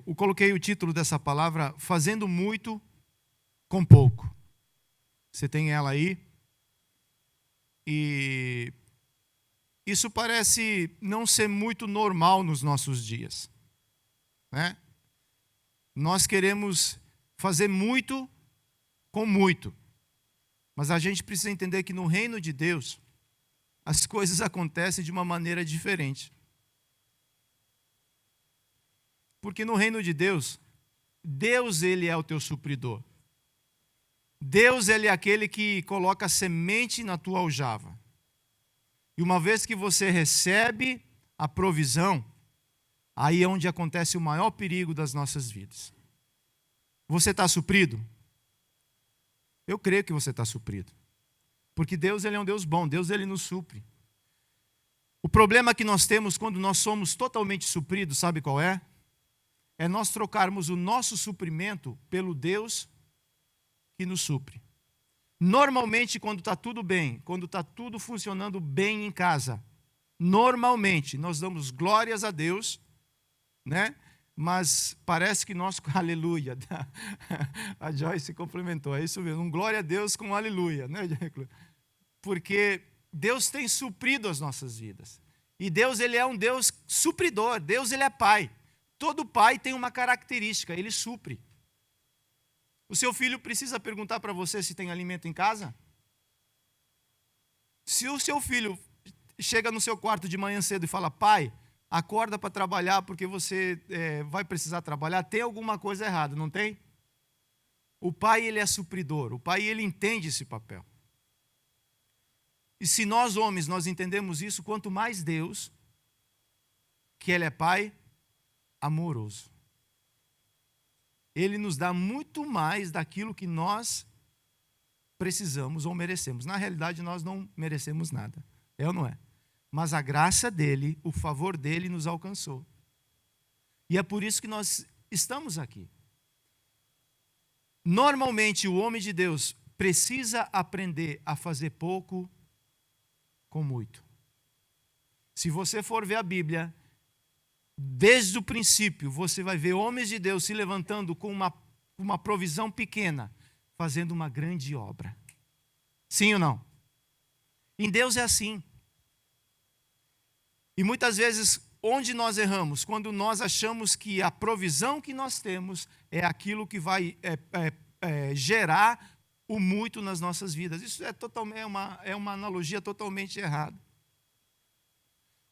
Eu coloquei o título dessa palavra, Fazendo Muito com Pouco. Você tem ela aí. E isso parece não ser muito normal nos nossos dias, né? Nós queremos fazer muito com muito. Mas a gente precisa entender que no reino de Deus, as coisas acontecem de uma maneira diferente. Porque no reino de Deus, Deus ele é o teu supridor. Deus ele é aquele que coloca semente na tua aljava. E uma vez que você recebe a provisão, aí é onde acontece o maior perigo das nossas vidas. Você está suprido? Eu creio que você está suprido. Porque Deus ele é um Deus bom, Deus ele nos supre. O problema que nós temos quando nós somos totalmente supridos, sabe qual é? É nós trocarmos o nosso suprimento pelo Deus que nos supre. Normalmente, quando está tudo bem, quando está tudo funcionando bem em casa, normalmente nós damos glórias a Deus, né? Mas parece que nós, aleluia, a Joyce complementou, é isso mesmo, um glória a Deus com um aleluia, né? Porque Deus tem suprido as nossas vidas. E Deus ele é um Deus supridor, Deus ele é Pai. Todo pai tem uma característica, ele supre. O seu filho precisa perguntar para você se tem alimento em casa? Se o seu filho chega no seu quarto de manhã cedo e fala, pai, acorda para trabalhar porque você vai precisar trabalhar, tem alguma coisa errada, não tem? O pai ele é supridor, o pai ele entende esse papel. E se nós homens nós entendemos isso, quanto mais Deus, que ele é pai amoroso. Ele nos dá muito mais daquilo que nós precisamos ou merecemos. Na realidade, nós não merecemos nada. É ou não é? Mas a graça dele, o favor dele nos alcançou. E é por isso que nós estamos aqui. Normalmente, o homem de Deus precisa aprender a fazer pouco com muito. Se você for ver a Bíblia, desde o princípio, você vai ver homens de Deus se levantando com uma provisão pequena, fazendo uma grande obra. Sim ou não? Em Deus é assim. E muitas vezes, onde nós erramos? Quando nós achamos que a provisão que nós temos é aquilo que vai gerar o muito nas nossas vidas. Isso é uma analogia totalmente errada.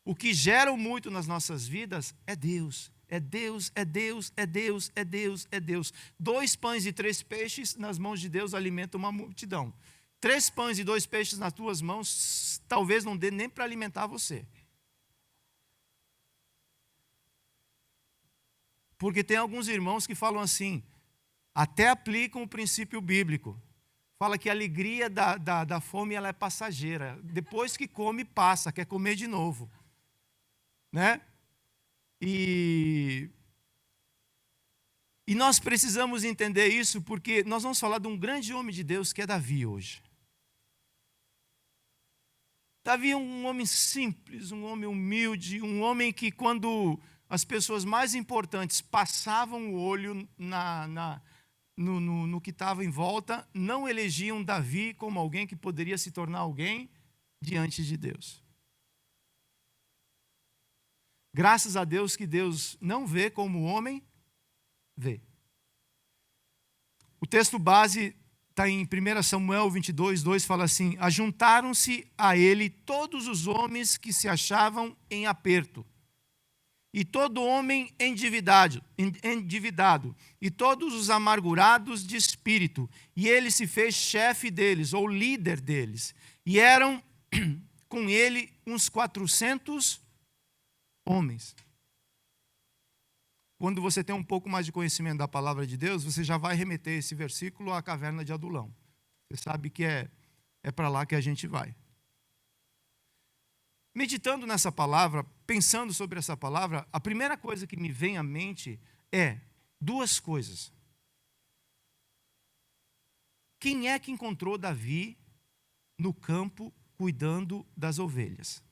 O que gera o muito nas nossas vidas é Deus. É Deus, é Deus, é Deus, é Deus, é Deus. 2 pães e 3 peixes nas mãos de Deus alimentam uma multidão. 3 pães e 2 peixes nas tuas mãos talvez não dê nem para alimentar você. Porque tem alguns irmãos que falam assim, até aplicam o princípio bíblico. Fala que a alegria da fome ela é passageira. Depois que come, passa, quer comer de novo. Né? E nós precisamos entender isso porque nós vamos falar de um grande homem de Deus que é Davi hoje. Davi é um homem simples, um homem humilde, um homem que quando as pessoas mais importantes passavam o olho no que estava em volta, não elegiam Davi como alguém que poderia se tornar alguém diante de Deus. Graças a Deus que Deus não vê como o homem vê. O texto base está em 1 Samuel 22, 2, fala assim, ajuntaram-se a ele todos os homens que se achavam em aperto, e todo homem endividado, e todos os amargurados de espírito, e ele se fez chefe deles, ou líder deles, e eram com ele uns 400 homens. Quando você tem um pouco mais de conhecimento da palavra de Deus, você já vai remeter esse versículo à caverna de Adulão. Você sabe que é para lá que a gente vai. Meditando nessa palavra, pensando sobre essa palavra, a primeira coisa que me vem à mente é 2 coisas. Quem é que encontrou Davi no campo cuidando das ovelhas?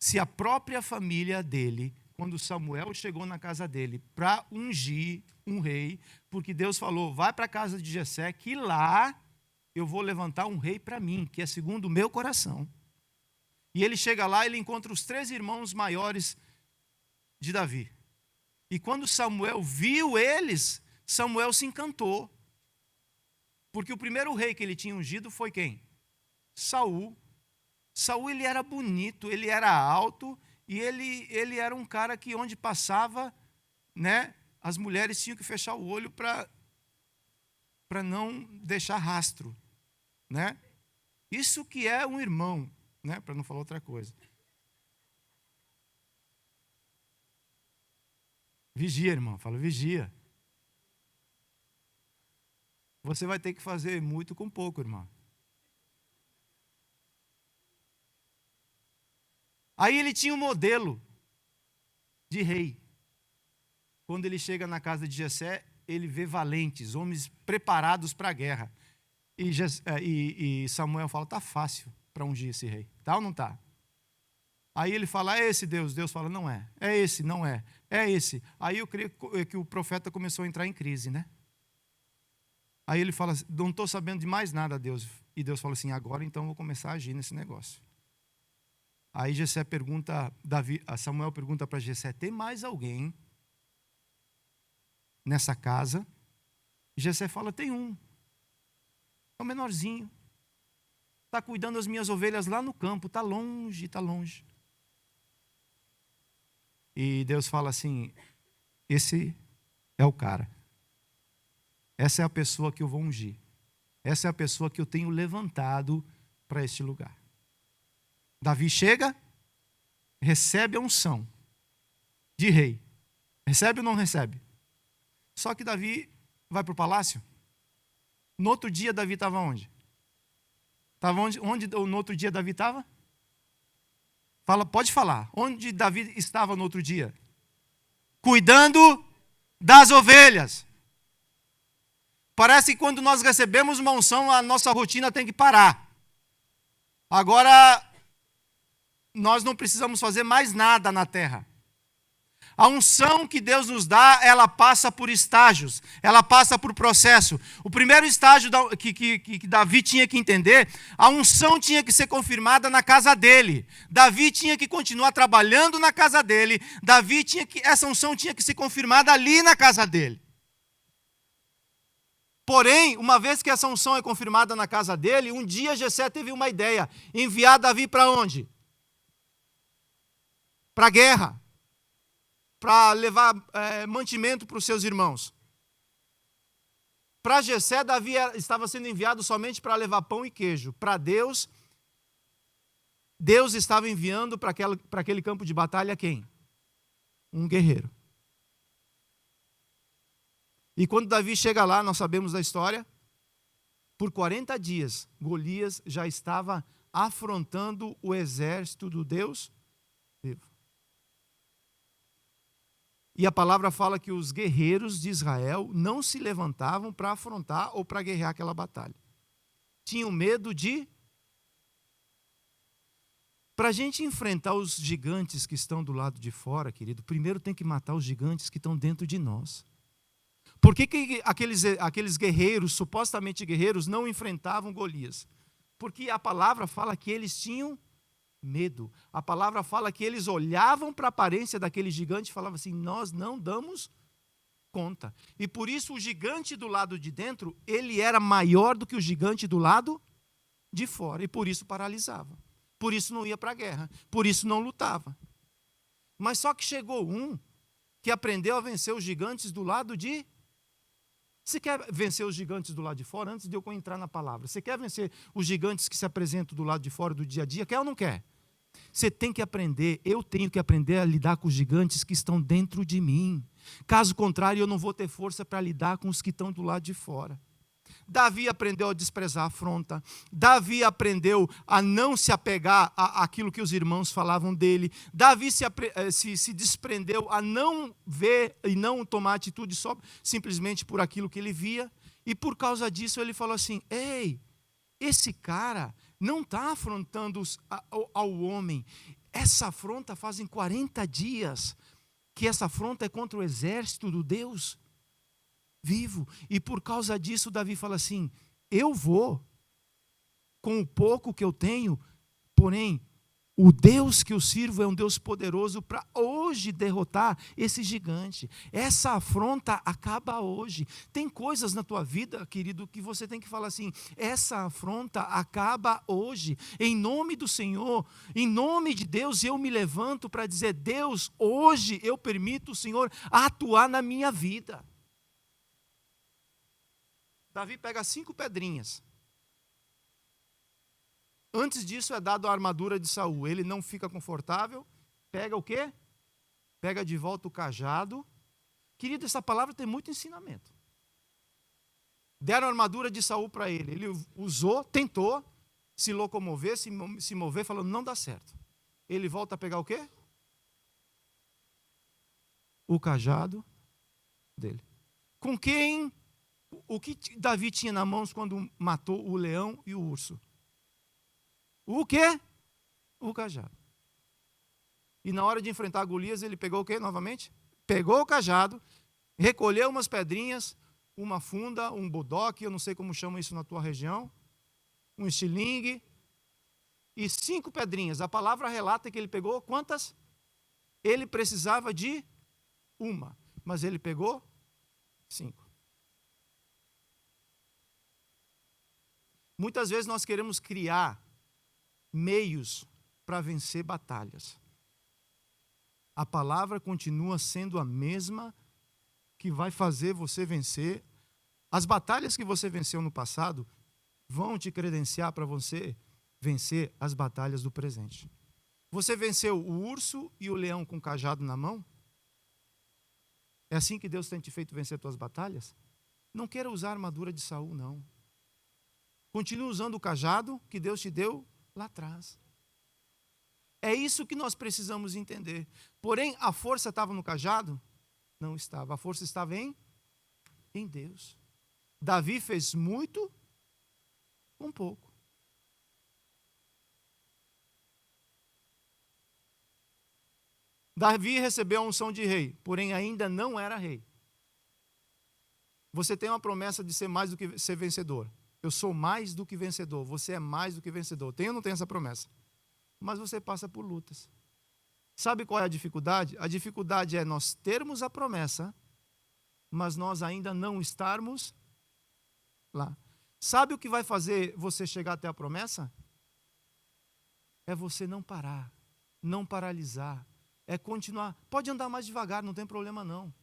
Se a própria família dele quando Samuel chegou na casa dele para ungir um rei, porque Deus falou, vai para a casa de Jessé, que lá eu vou levantar um rei para mim, que é segundo o meu coração. E ele chega lá, ele encontra os 3 irmãos maiores de Davi. E quando Samuel viu eles, Samuel se encantou. Porque o primeiro rei que ele tinha ungido foi quem? Saul. Saul, ele era bonito, ele era alto, e ele era um cara que onde passava, né, as mulheres tinham que fechar o olho para não deixar rastro, né? Isso que é um irmão, né, para não falar outra coisa. Vigia, irmão, fala vigia. Você vai ter que fazer muito com pouco, irmão. Aí ele tinha um modelo de rei. Quando ele chega na casa de Jessé, ele vê valentes, homens preparados para a guerra. E Samuel fala, tá fácil para ungir esse rei. Tá ou não tá? Aí ele fala, é esse Deus. Deus fala, não é. É esse, não é. É esse. Aí eu creio que o profeta começou a entrar em crise, né? Aí ele fala, não estou sabendo de mais nada, Deus. E Deus fala assim, agora então eu vou começar a agir nesse negócio. Aí Samuel pergunta para Jessé, tem mais alguém nessa casa? E Jessé fala, tem um. É o menorzinho. Está cuidando das minhas ovelhas lá no campo, está longe, está longe. E Deus fala assim, esse é o cara. Essa é a pessoa que eu vou ungir. Essa é a pessoa que eu tenho levantado para este lugar. Davi chega, recebe a unção de rei. Recebe ou não recebe? Só que Davi vai para o palácio. No outro dia, Davi estava onde? Estava onde no outro dia Davi estava? Pode falar. Onde Davi estava no outro dia? Cuidando das ovelhas. Parece que quando nós recebemos uma unção, a nossa rotina tem que parar. Agora, nós não precisamos fazer mais nada na terra. A unção que Deus nos dá, ela passa por estágios, ela passa por processo. O primeiro estágio que Davi tinha que entender, a unção tinha que ser confirmada na casa dele. Davi tinha que continuar trabalhando na casa dele. Essa unção tinha que ser confirmada ali na casa dele. Porém, uma vez que essa unção é confirmada na casa dele, um dia Jessé teve uma ideia, enviar Davi para onde? Para a guerra, para levar mantimento para os seus irmãos. Para Jessé, Davi estava sendo enviado somente para levar pão e queijo. Para Deus, Deus estava enviando para aquele campo de batalha quem? Um guerreiro. E quando Davi chega lá, nós sabemos da história, por 40 dias, Golias já estava afrontando o exército do Deus vivo. E a palavra fala que os guerreiros de Israel não se levantavam para afrontar ou para guerrear aquela batalha. Tinham medo de... Para a gente enfrentar os gigantes que estão do lado de fora, querido, primeiro tem que matar os gigantes que estão dentro de nós. Por que aqueles guerreiros, supostamente guerreiros, não enfrentavam Golias? Porque a palavra fala que eles tinham medo. A palavra fala que eles olhavam para a aparência daquele gigante e falavam assim, nós não damos conta. E por isso o gigante do lado de dentro, ele era maior do que o gigante do lado de fora. E por isso paralisava. Por isso não ia para a guerra. Por isso não lutava. Mas só que chegou um que aprendeu a vencer os gigantes do lado de... Você quer vencer os gigantes do lado de fora? Antes de eu entrar na palavra. Você quer vencer os gigantes que se apresentam do lado de fora do dia a dia? Quer ou não quer? Você tem que aprender, eu tenho que aprender a lidar com os gigantes que estão dentro de mim. Caso contrário, eu não vou ter força para lidar com os que estão do lado de fora. Davi aprendeu a desprezar a afronta. Davi aprendeu a não se apegar àquilo que os irmãos falavam dele. Davi se desprendeu a não ver e não tomar atitude só simplesmente por aquilo que ele via. E por causa disso ele falou assim, ei, esse cara não está afrontando ao homem. Essa afronta fazem 40 dias. que essa afronta é contra o exército do Deus vivo. E por causa disso, Davi fala assim: eu vou com o pouco que eu tenho, porém, o Deus que eu sirvo é um Deus poderoso para hoje derrotar esse gigante. Essa afronta acaba hoje. Tem coisas na tua vida, querido, que você tem que falar assim: essa afronta acaba hoje. Em nome do Senhor, em nome de Deus, eu me levanto para dizer: Deus, hoje eu permito o Senhor atuar na minha vida. Davi pega 5 pedrinhas. Antes disso é dado a armadura de Saul. Ele não fica confortável. Pega o quê? Pega de volta o cajado. Querido, essa palavra tem muito ensinamento. Deram a armadura de Saul para ele. Ele usou, tentou se locomover, se mover, falou: não dá certo. Ele volta a pegar o quê? O cajado dele. Com quem? O que Davi tinha nas mãos quando matou o leão e o urso? O quê? O cajado. E na hora de enfrentar Golias, ele pegou o quê novamente? Pegou o cajado, recolheu umas pedrinhas, uma funda, um bodoque, eu não sei como chama isso na tua região, um estilingue, e 5 pedrinhas. A palavra relata que ele pegou quantas? Ele precisava de uma, mas ele pegou 5. Muitas vezes nós queremos criar meios para vencer batalhas. A palavra continua sendo a mesma que vai fazer você vencer. As batalhas que você venceu no passado vão te credenciar para você vencer as batalhas do presente. Você venceu o urso e o leão com o cajado na mão? É assim que Deus tem te feito vencer tuas batalhas? Não queira usar a armadura de Saul, não. Continue usando o cajado que Deus te deu lá atrás. É isso que nós precisamos entender. Porém, a força estava no cajado? Não estava. A força estava em Deus. Davi fez muito com pouco. Davi recebeu a unção de rei, porém ainda não era rei. Você tem uma promessa de ser mais do que ser vencedor. Eu sou mais do que vencedor. Você é mais do que vencedor. Tem ou não tem essa promessa? Mas você passa por lutas. Sabe qual é a dificuldade? A dificuldade é nós termos a promessa, mas nós ainda não estarmos lá. Sabe o que vai fazer você chegar até a promessa? É você não parar, não paralisar. É continuar. Pode andar mais devagar, não tem problema não.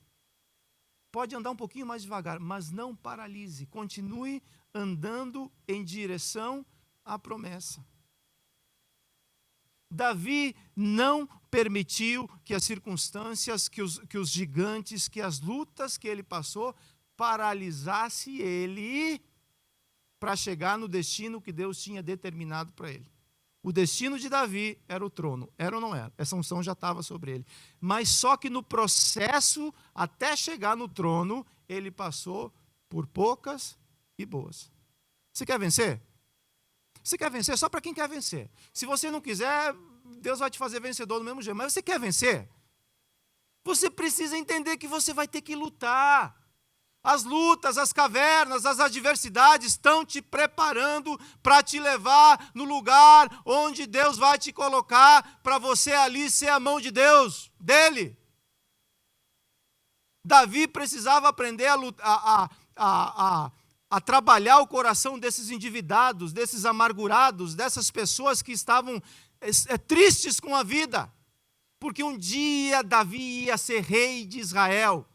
Pode andar um pouquinho mais devagar, mas não paralise. Continue andando em direção à promessa. Davi não permitiu que as circunstâncias, que os gigantes, que as lutas que ele passou, paralisasse ele para chegar no destino que Deus tinha determinado para ele. O destino de Davi era o trono. Era ou não era? Essa unção já estava sobre ele. Mas só que no processo, até chegar no trono, ele passou por poucas e boas. Você quer vencer? Você quer vencer só para quem quer vencer. Se você não quiser, Deus vai te fazer vencedor do mesmo jeito. Mas você quer vencer? Você precisa entender que você vai ter que lutar. As lutas, as cavernas, as adversidades estão te preparando para te levar no lugar onde Deus vai te colocar, para você ali ser a mão de Deus, dele. Davi precisava aprender a trabalhar o coração desses endividados, desses amargurados, dessas pessoas que estavam tristes com a vida. Porque um dia Davi ia ser rei de Israel.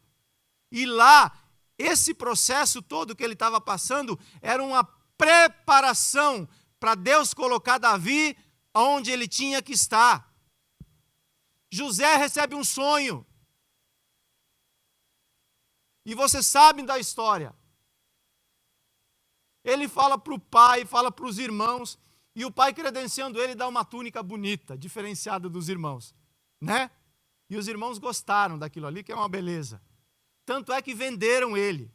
E lá, esse processo todo que ele estava passando era uma preparação para Deus colocar Davi onde ele tinha que estar. José recebe um sonho. E vocês sabem da história. Ele fala para o pai, fala para os irmãos, e o pai, credenciando ele, dá uma túnica bonita, diferenciada dos irmãos, né? E os irmãos gostaram daquilo ali, que é uma beleza. Tanto é que venderam ele.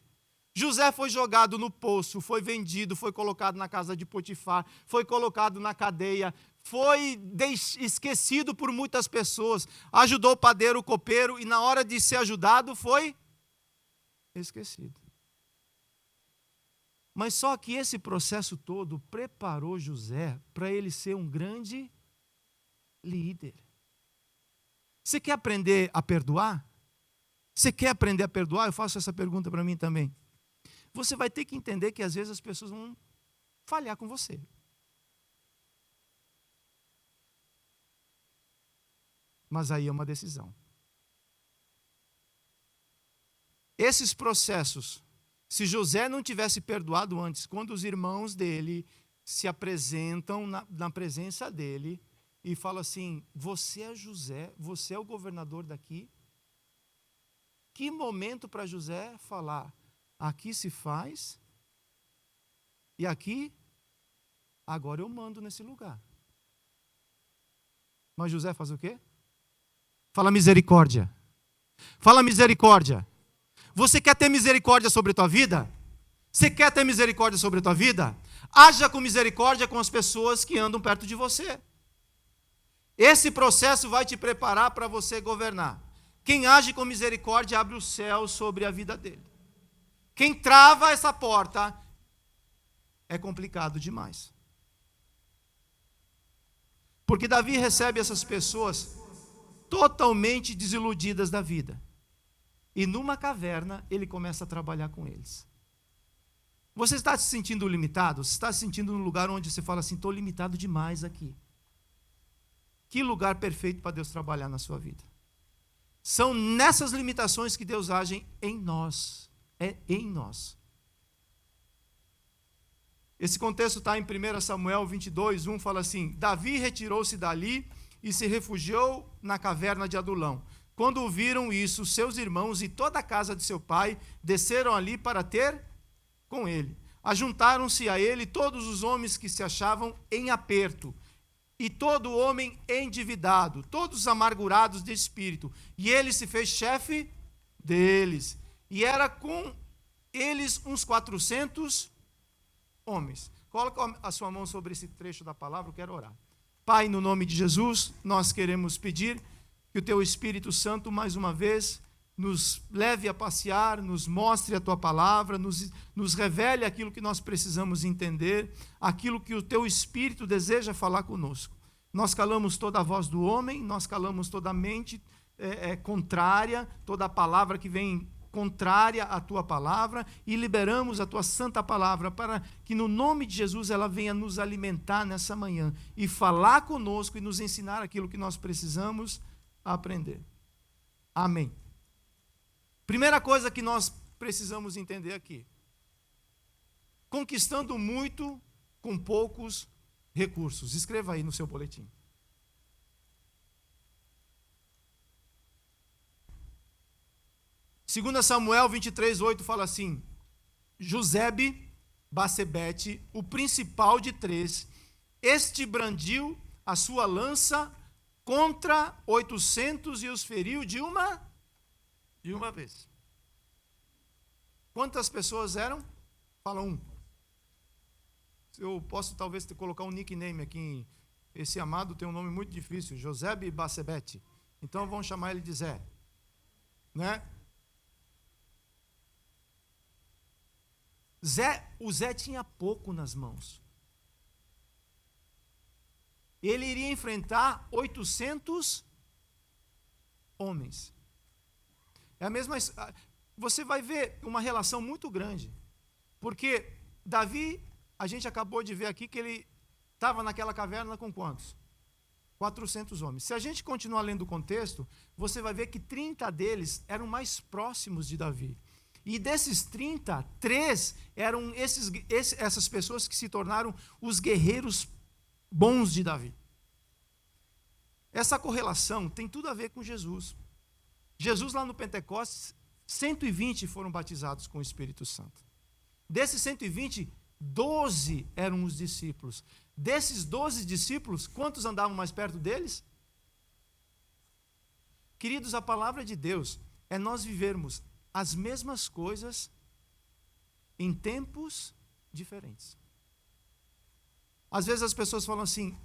José foi jogado no poço, foi vendido, foi colocado na casa de Potifar, foi colocado na cadeia, foi esquecido por muitas pessoas, ajudou o padeiro, o copeiro, e na hora de ser ajudado foi esquecido. Mas só que esse processo todo preparou José para ele ser um grande líder. Você quer aprender a perdoar? Você quer aprender a perdoar? Eu faço essa pergunta para mim também. Você vai ter que entender que às vezes as pessoas vão falhar com você. Mas aí é uma decisão. Esses processos, se José não tivesse perdoado antes, quando os irmãos dele se apresentam na presença dele e falam assim: você é José, você é o governador daqui. Que momento para José falar: aqui se faz e aqui, agora eu mando nesse lugar. Mas José faz o quê? Fala misericórdia. Fala misericórdia. Você quer ter misericórdia sobre a tua vida? Você quer ter misericórdia sobre a tua vida? Haja com misericórdia com as pessoas que andam perto de você. Esse processo vai te preparar para você governar. Quem age com misericórdia abre o céu sobre a vida dele. Quem trava essa porta é complicado demais. Porque Davi recebe essas pessoas totalmente desiludidas da vida. E numa caverna, ele começa a trabalhar com eles. Você está se sentindo limitado? Você está se sentindo num lugar onde você fala assim: estou limitado demais aqui. Que lugar perfeito para Deus trabalhar na sua vida. São nessas limitações que Deus age em nós. É em nós. Esse contexto está em 1 Samuel 22, 1, fala assim: Davi retirou-se dali e se refugiou na caverna de Adulão. Quando ouviram isso, seus irmãos e toda a casa de seu pai desceram ali para ter com ele. Ajuntaram-se a ele todos os homens que se achavam em aperto, e todo homem endividado, todos amargurados de espírito. E ele se fez chefe deles. E era com eles uns 400 homens. Coloca a sua mão sobre esse trecho da palavra, eu quero orar. Pai, no nome de Jesus, nós queremos pedir que o Teu Espírito Santo, mais uma vez, nos leve a passear, nos mostre a Tua palavra, nos revele aquilo que nós precisamos entender, aquilo que o Teu Espírito deseja falar conosco. Nós calamos toda a voz do homem, nós calamos toda a mente contrária, toda a palavra que vem contrária à Tua palavra, e liberamos a Tua santa palavra para que no nome de Jesus ela venha nos alimentar nessa manhã e falar conosco e nos ensinar aquilo que nós precisamos aprender. Amém. Primeira coisa que nós precisamos entender aqui: conquistando muito com poucos recursos. Escreva aí no seu boletim. Segunda Samuel 23, 8 fala assim: Josebe, Basebete, o principal de 3, este brandiu a sua lança contra 800 e os feriu de uma vez. Quantas pessoas eram? Fala um. Eu posso talvez colocar um nickname aqui. Esse amado tem um nome muito difícil, Josebe Basebete. Então vamos chamar ele de Zé. Né? O Zé tinha pouco nas mãos. Ele iria enfrentar 800 homens. É a mesma. Você vai ver uma relação muito grande. Porque Davi, a gente acabou de ver aqui que ele estava naquela caverna com quantos? 400 homens. Se a gente continuar lendo o contexto, você vai ver que 30 deles eram mais próximos de Davi. E desses 30, 3 eram essas pessoas que se tornaram os guerreiros bons de Davi. Essa correlação tem tudo a ver com Jesus. Jesus lá no Pentecostes, 120 foram batizados com o Espírito Santo. Desses 120, 12 eram os discípulos. Desses 12 discípulos, quantos andavam mais perto deles? Queridos, a palavra de Deus é nós vivermos as mesmas coisas em tempos diferentes. Às vezes as pessoas falam assim: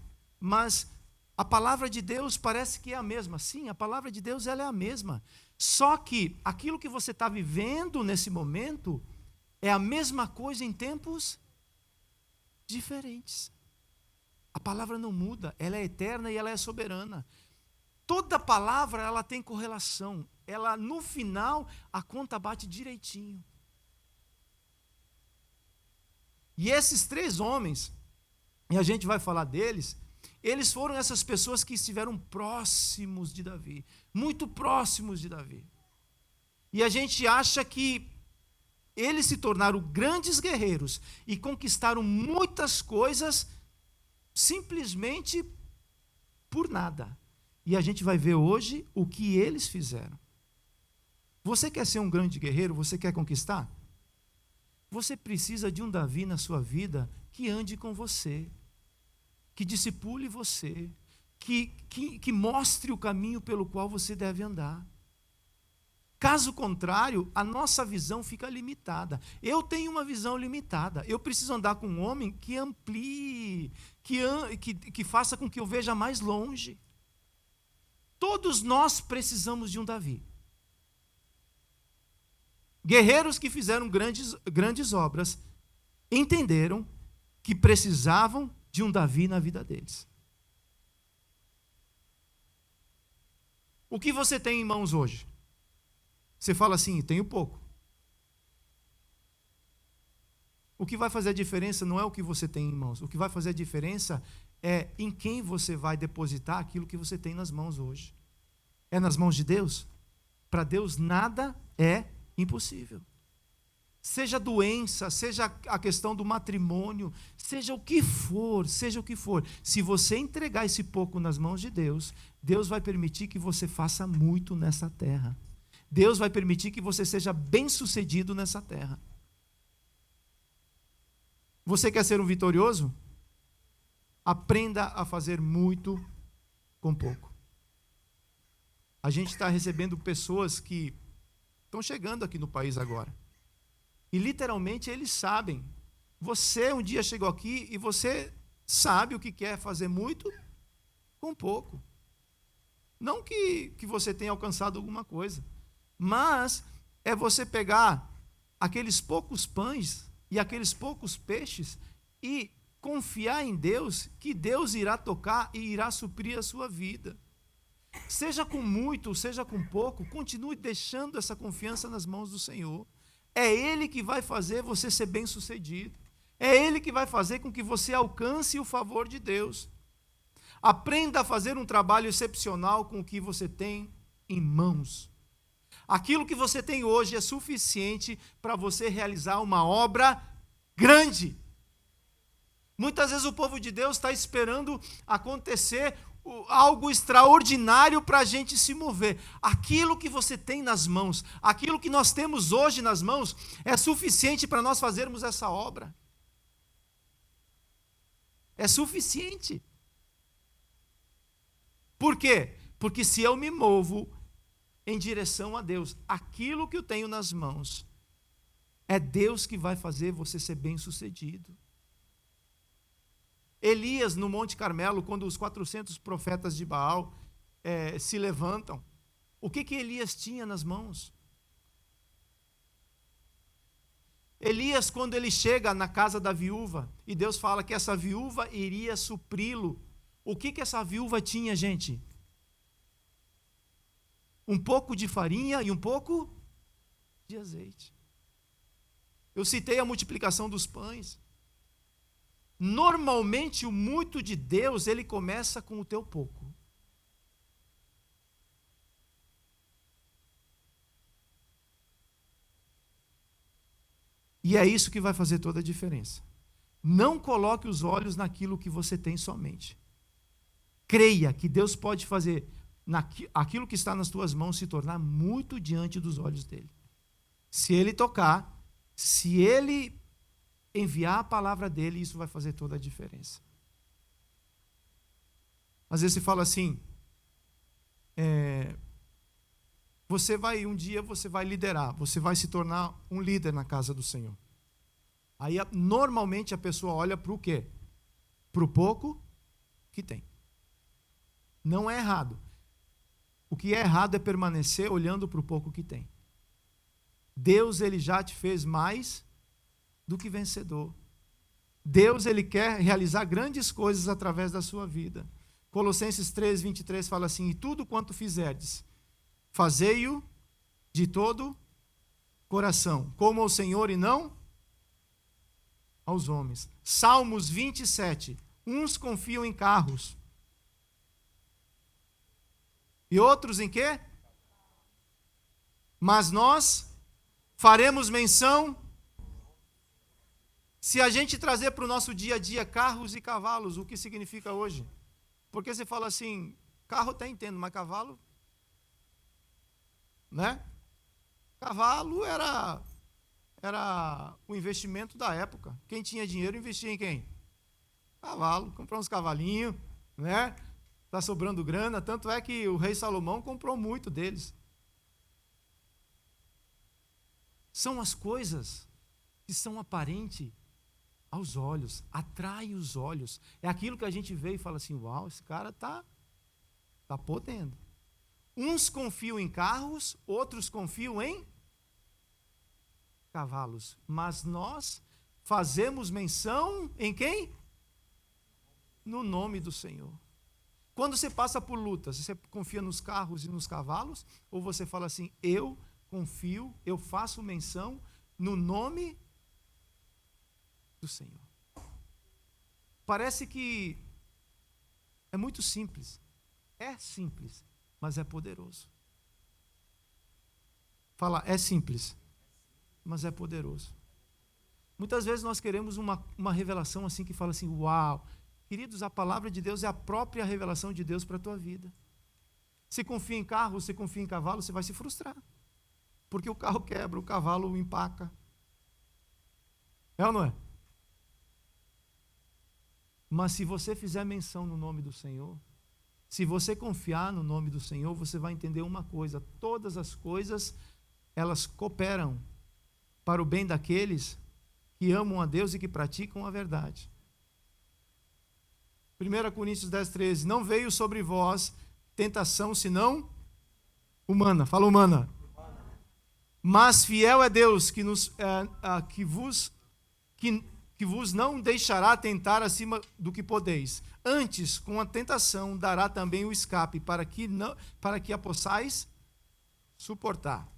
mas a palavra de Deus parece que é a mesma. Sim, a palavra de Deus ela é a mesma. Só que aquilo que você está vivendo nesse momento é a mesma coisa em tempos diferentes. A palavra não muda, ela é eterna e ela é soberana. Toda palavra ela tem correlação. Ela, no final, a conta bate direitinho. E esses 3 homens, e a gente vai falar deles, eles foram essas pessoas que estiveram próximos de Davi, muito próximos de Davi. E a gente acha que eles se tornaram grandes guerreiros e conquistaram muitas coisas simplesmente por nada. E a gente vai ver hoje o que eles fizeram. Você quer ser um grande guerreiro? Você quer conquistar? Você precisa de um Davi na sua vida que ande com você, que discipule você, que mostre o caminho pelo qual você deve andar. Caso contrário, a nossa visão fica limitada. Eu tenho uma visão limitada. Eu preciso andar com um homem que amplie, que faça com que eu veja mais longe. Todos nós precisamos de um Davi. Guerreiros que fizeram grandes obras entenderam que precisavam de um Davi na vida deles. O que você tem em mãos hoje? Você fala assim, tenho pouco. O que vai fazer a diferença não é o que você tem em mãos. O que vai fazer a diferença é em quem você vai depositar aquilo que você tem nas mãos hoje. É nas mãos de Deus? Para Deus nada é impossível. Seja doença, seja a questão do matrimônio, seja o que for, se você entregar esse pouco nas mãos de Deus, Deus vai permitir que você faça muito nessa terra. Deus vai permitir que você seja bem-sucedido nessa terra. Você quer ser um vitorioso? Aprenda a fazer muito com pouco. A gente está recebendo pessoas que estão chegando aqui no país agora. E literalmente eles sabem. Você um dia chegou aqui e você sabe o que quer fazer muito com pouco. Não que você tenha alcançado alguma coisa, mas é você pegar aqueles poucos pães e aqueles poucos peixes e confiar em Deus, que Deus irá tocar e irá suprir a sua vida. Seja com muito, seja com pouco, continue deixando essa confiança nas mãos do Senhor. É Ele que vai fazer você ser bem-sucedido. É Ele que vai fazer com que você alcance o favor de Deus. Aprenda a fazer um trabalho excepcional com o que você tem em mãos. Aquilo que você tem hoje é suficiente para você realizar uma obra grande. Muitas vezes o povo de Deus está esperando acontecer algo extraordinário para a gente se mover. Aquilo que você tem nas mãos, aquilo que nós temos hoje nas mãos, é suficiente para nós fazermos essa obra. É suficiente. Por quê? Porque se eu me movo em direção a Deus, aquilo que eu tenho nas mãos, é Deus que vai fazer você ser bem-sucedido. Elias, no Monte Carmelo, quando os 400 profetas de Baal se levantam, o que Elias tinha nas mãos? Elias, quando ele chega na casa da viúva, e Deus fala que essa viúva iria supri-lo, o que essa viúva tinha, gente? Um pouco de farinha e um pouco de azeite. Eu citei a multiplicação dos pães. Normalmente, o muito de Deus, ele começa com o teu pouco. E é isso que vai fazer toda a diferença. Não coloque os olhos naquilo que você tem somente. Creia que Deus pode fazer aquilo que está nas tuas mãos se tornar muito diante dos olhos dele. Se ele tocar, se ele enviar a palavra dele, isso vai fazer toda a diferença. Às vezes você fala assim, um dia você vai liderar, você vai se tornar um líder na casa do Senhor. Aí normalmente a pessoa olha para o quê? Para o pouco que tem. Não é errado. O que é errado é permanecer olhando para o pouco que tem. Deus, ele já te fez mais do que vencedor. Deus, ele quer realizar grandes coisas através da sua vida. Colossenses 3, 23 fala assim: e tudo quanto fizerdes, fazei-o de todo coração, como ao Senhor e não aos homens. Salmos 27, uns confiam em carros, e outros em quê? Mas nós faremos menção. Se a gente trazer para o nosso dia a dia carros e cavalos, o que significa hoje? Porque você fala assim, carro até entendo, mas cavalo, né? Cavalo era o investimento da época. Quem tinha dinheiro investia em quem? Cavalo, comprou uns cavalinhos, né? Está sobrando grana, tanto é que o rei Salomão comprou muito deles. São as coisas que são aparentes aos olhos, atrai os olhos. É aquilo que a gente vê e fala assim, uau, esse cara tá podendo. Uns confiam em carros, outros confiam em cavalos. Mas nós fazemos menção em quem? No nome do Senhor. Quando você passa por lutas, você confia nos carros e nos cavalos? Ou você fala assim, eu confio, eu faço menção no nome do Senhor? Parece que é muito simples. É simples, mas é poderoso. Fala, é simples, mas é poderoso. Muitas vezes nós queremos uma revelação assim que fala assim, uau, queridos, a palavra de Deus é a própria revelação de Deus para a tua vida. Se confia em carro, se confia em cavalo, você vai se frustrar. Porque o carro quebra, o cavalo empaca. É ou não é? Mas se você fizer menção no nome do Senhor, se você confiar no nome do Senhor, você vai entender uma coisa: todas as coisas, elas cooperam para o bem daqueles que amam a Deus e que praticam a verdade. 1 Coríntios 10, 13, não veio sobre vós tentação senão humana, fala humana. Mas fiel é Deus que vos não deixará tentar acima do que podeis. Antes, com a tentação, dará também o escape, para que a possais suportar.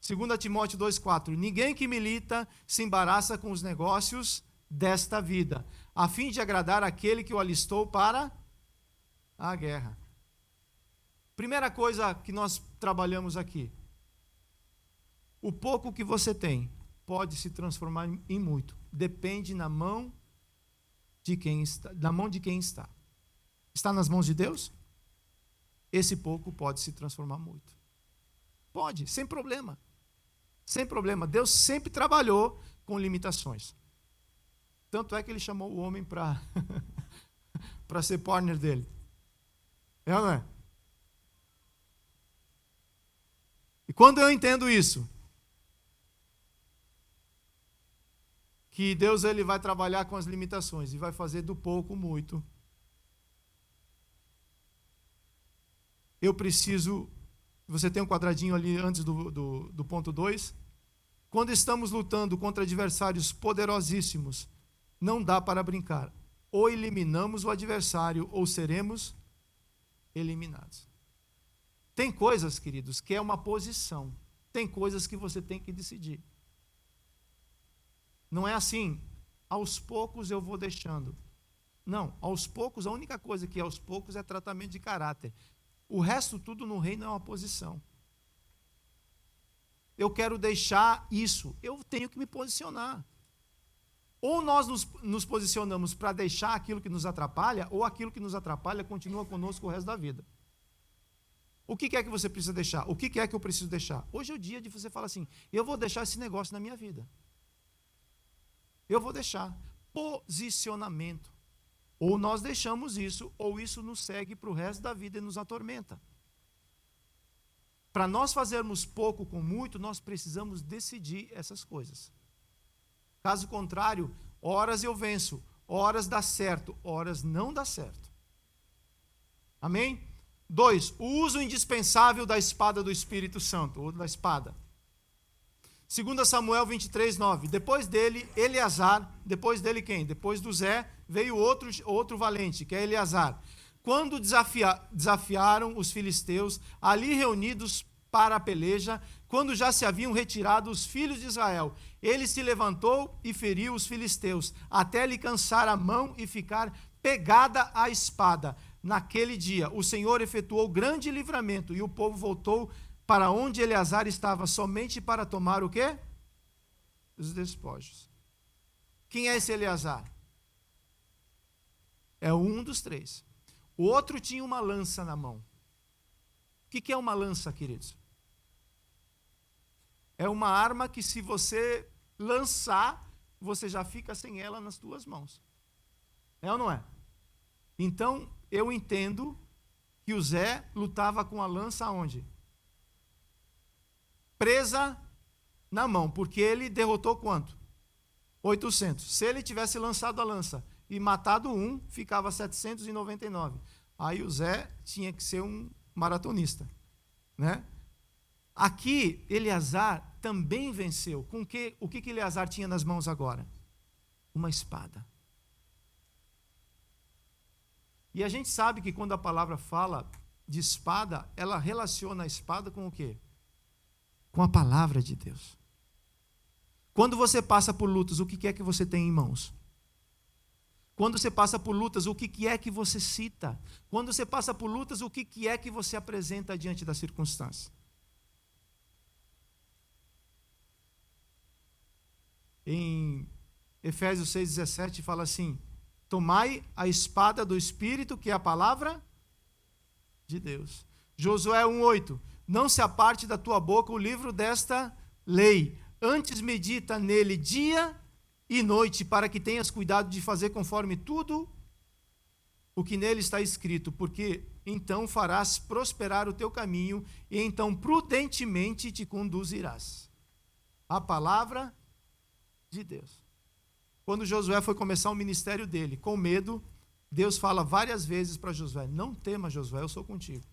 2 Timóteo 2,4, ninguém que milita se embaraça com os negócios desta vida, a fim de agradar aquele que o alistou para a guerra. Primeira coisa que nós trabalhamos aqui, o pouco que você tem pode se transformar em muito. Depende na mão de quem está. Está nas mãos de Deus? Esse pouco pode se transformar muito. Pode, sem problema. Sem problema. Deus sempre trabalhou com limitações. Tanto é que ele chamou o homem para ser partner dele. É ou não é? E quando eu entendo isso, que Deus ele vai trabalhar com as limitações e vai fazer do pouco muito, eu preciso, você tem um quadradinho ali antes do ponto 2, quando estamos lutando contra adversários poderosíssimos, não dá para brincar, ou eliminamos o adversário ou seremos eliminados. Tem coisas, queridos, que é uma posição, tem coisas que você tem que decidir. Não é assim, aos poucos eu vou deixando. Não, aos poucos, a única coisa que aos poucos é tratamento de caráter. O resto tudo no reino é uma posição. Eu quero deixar isso, eu tenho que me posicionar. Ou nós nos posicionamos para deixar aquilo que nos atrapalha, ou aquilo que nos atrapalha continua conosco o resto da vida. O que é que você precisa deixar? O que é que eu preciso deixar? Hoje é o dia de você falar assim, eu vou deixar esse negócio na minha vida. Eu vou deixar. Posicionamento. Ou nós deixamos isso, ou isso nos segue para o resto da vida e nos atormenta. Para nós fazermos pouco com muito, nós precisamos decidir essas coisas. Caso contrário, horas eu venço, horas dá certo, horas não dá certo. Amém? 2. O uso indispensável da espada do Espírito Santo, ou da espada. 2 Samuel 23, 9. Depois dele, Eleazar. Depois dele quem? Depois do Zé, veio outro valente, que é Eleazar. Quando desafiaram os filisteus, ali reunidos para a peleja, quando já se haviam retirado os filhos de Israel, ele se levantou e feriu os filisteus, até lhe cansar a mão e ficar pegada a espada. Naquele dia, o Senhor efetuou grande livramento, e o povo voltou para onde Eleazar estava, somente para tomar o quê? Os despojos. Quem é esse Eleazar? É um dos 3. O outro tinha uma lança na mão. O que é uma lança, queridos? É uma arma que, se você lançar, você já fica sem ela nas tuas mãos. É ou não é? Então, eu entendo que o Zé lutava com a lança aonde? Presa na mão, porque ele derrotou quanto? 800. Se ele tivesse lançado a lança e matado um, ficava 799. Aí o Zé tinha que ser um maratonista, né? Aqui, Eleazar também venceu. Com o que Eleazar tinha nas mãos agora? Uma espada. E a gente sabe que quando a palavra fala de espada, ela relaciona a espada com o quê? Com a palavra de Deus. Quando você passa por lutas, o que é que você tem em mãos? Quando você passa por lutas, o que é que você cita? Quando você passa por lutas, o que é que você apresenta diante da circunstância? Em Efésios 6,17 fala assim: tomai a espada do Espírito, que é a palavra de Deus. Josué 1,8: não se aparte da tua boca o livro desta lei, antes medita nele dia e noite, para que tenhas cuidado de fazer conforme tudo o que nele está escrito, porque então farás prosperar o teu caminho, e então prudentemente te conduzirás. A palavra de Deus. Quando Josué foi começar o ministério dele, com medo, Deus fala várias vezes para Josué: não tema, Josué, eu sou contigo.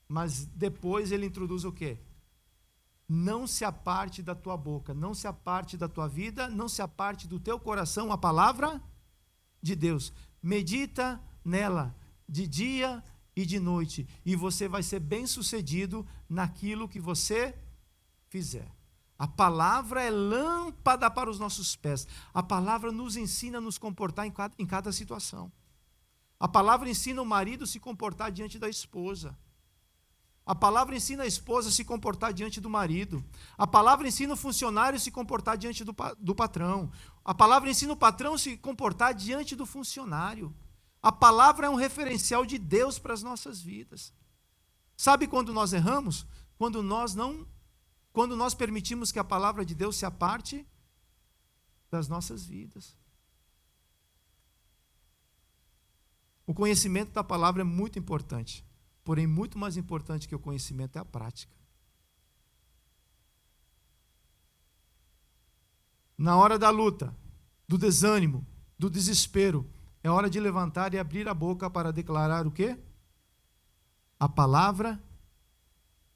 Mas depois ele introduz o quê? Não se aparte da tua boca, não se aparte da tua vida, não se aparte do teu coração a palavra de Deus. Medita nela de dia e de noite, e você vai ser bem-sucedido naquilo que você fizer. A palavra é lâmpada para os nossos pés. A palavra nos ensina a nos comportar em cada situação. A palavra ensina o marido a se comportar diante da esposa. A palavra ensina a esposa a se comportar diante do marido. A palavra ensina o funcionário a se comportar diante do patrão. A palavra ensina o patrão a se comportar diante do funcionário. A palavra é um referencial de Deus para as nossas vidas. Sabe quando nós erramos? Quando nós permitimos que a palavra de Deus se aparte das nossas vidas. O conhecimento da palavra é muito importante. Porém, muito mais importante que o conhecimento é a prática. Na hora da luta, do desânimo, do desespero, é hora de levantar e abrir a boca para declarar o quê? A palavra